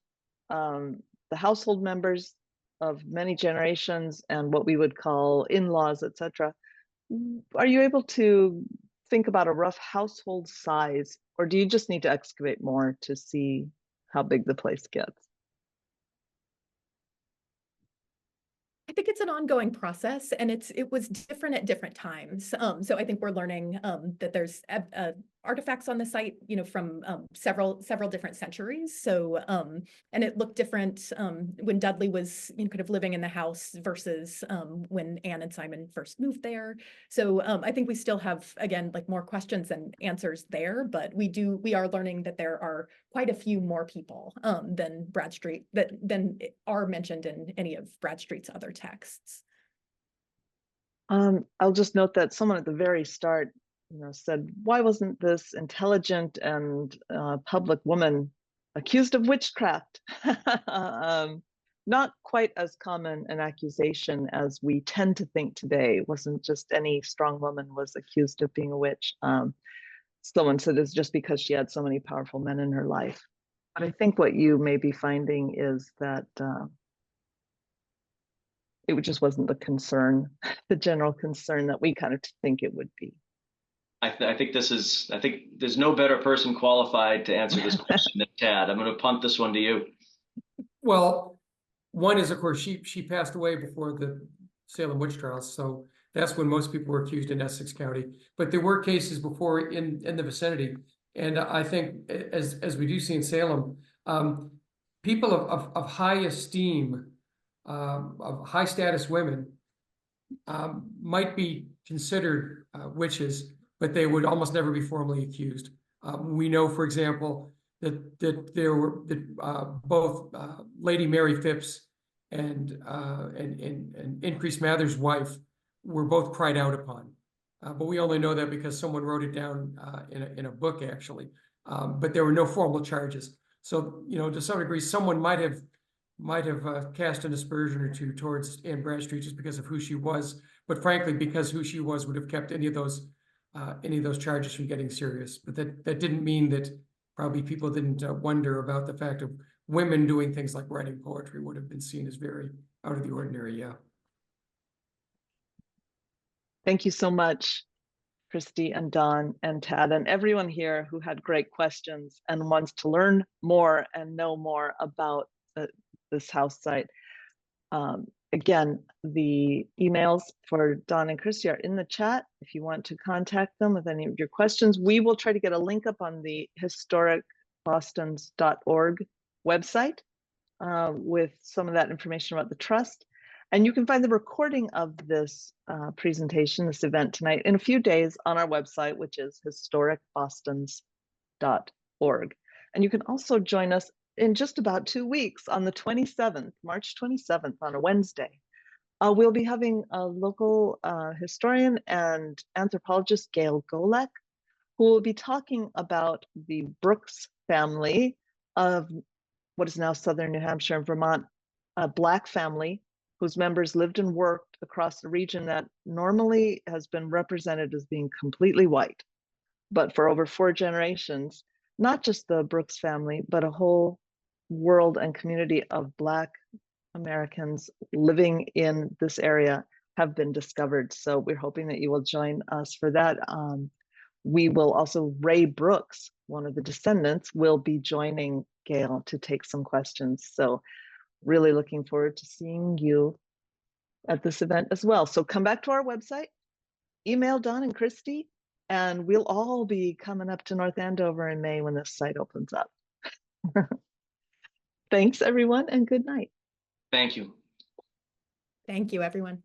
the household members of many generations and what we would call in-laws, etc. Are you able to think about a rough household size, or do you just need to excavate more to see how big the place gets? I think it's an ongoing process, and it was different at different times. So I think we're learning that there's artifacts on the site, from several different centuries. So and it looked different when Dudley was kind of living in the house versus when Anne and Simon first moved there. So I think we still have, again, like more questions and answers there, but we are learning that there are quite a few more people than Bradstreet than are mentioned in any of Bradstreet's other texts. I'll just note that someone at the very start, said, why wasn't this intelligent and public woman accused of witchcraft? Not quite as common an accusation as we tend to think today. It wasn't just any strong woman was accused of being a witch. Someone said it's just because she had so many powerful men in her life. But I think what you may be finding is that it just wasn't the concern, the general concern that we kind of think it would be. I think there's no better person qualified to answer this question than Tad. I'm going to punt this one to you. Well, One is, of course, she passed away before the Salem witch trials, so that's when most people were accused in Essex County. But there were cases before in the vicinity, and I think as we do see in Salem, people of high esteem, of high status women, might be considered witches, but they would almost never be formally accused. We know, for example, that there were both Lady Mary Phipps and Increase Mather's wife were both cried out upon, but we only know that because someone wrote it down in a book, actually. But there were no formal charges. So, you know, to some degree, someone might have cast an aspersion or two towards Anne Bradstreet just because of who she was, but frankly, because who she was would have kept any of those charges from getting serious. But that didn't mean that probably people didn't wonder about the fact of women doing things like writing poetry would have been seen as very out of the ordinary. Yeah. Thank you so much, Christy and Don and Tad and everyone here who had great questions and wants to learn more and know more about this house site. Again, the emails for Don and Christy are in the chat. If you want to contact them with any of your questions, we will try to get a link up on the historicbostons.org website with some of that information about the trust. And you can find the recording of this presentation, this event tonight, in a few days on our website, which is historicbostons.org. And you can also join us in just about 2 weeks on the 27th, March 27th, on a Wednesday. We'll be having a local historian and anthropologist, Gail Golek, who will be talking about the Brooks family of what is now Southern New Hampshire and Vermont, a Black family whose members lived and worked across a region that normally has been represented as being completely white. But for over 4 generations, not just the Brooks family, but a whole world and community of Black Americans living in this area have been discovered. So we're hoping that you will join us for that. We will also, Ray Brooks, one of the descendants, will be joining Gail to take some questions. So really looking forward to seeing you at this event as well. So come back to our website, email Don and Christy, and we'll all be coming up to North Andover in May when this site opens up. Thanks, everyone, and good night. Thank you. Thank you, everyone.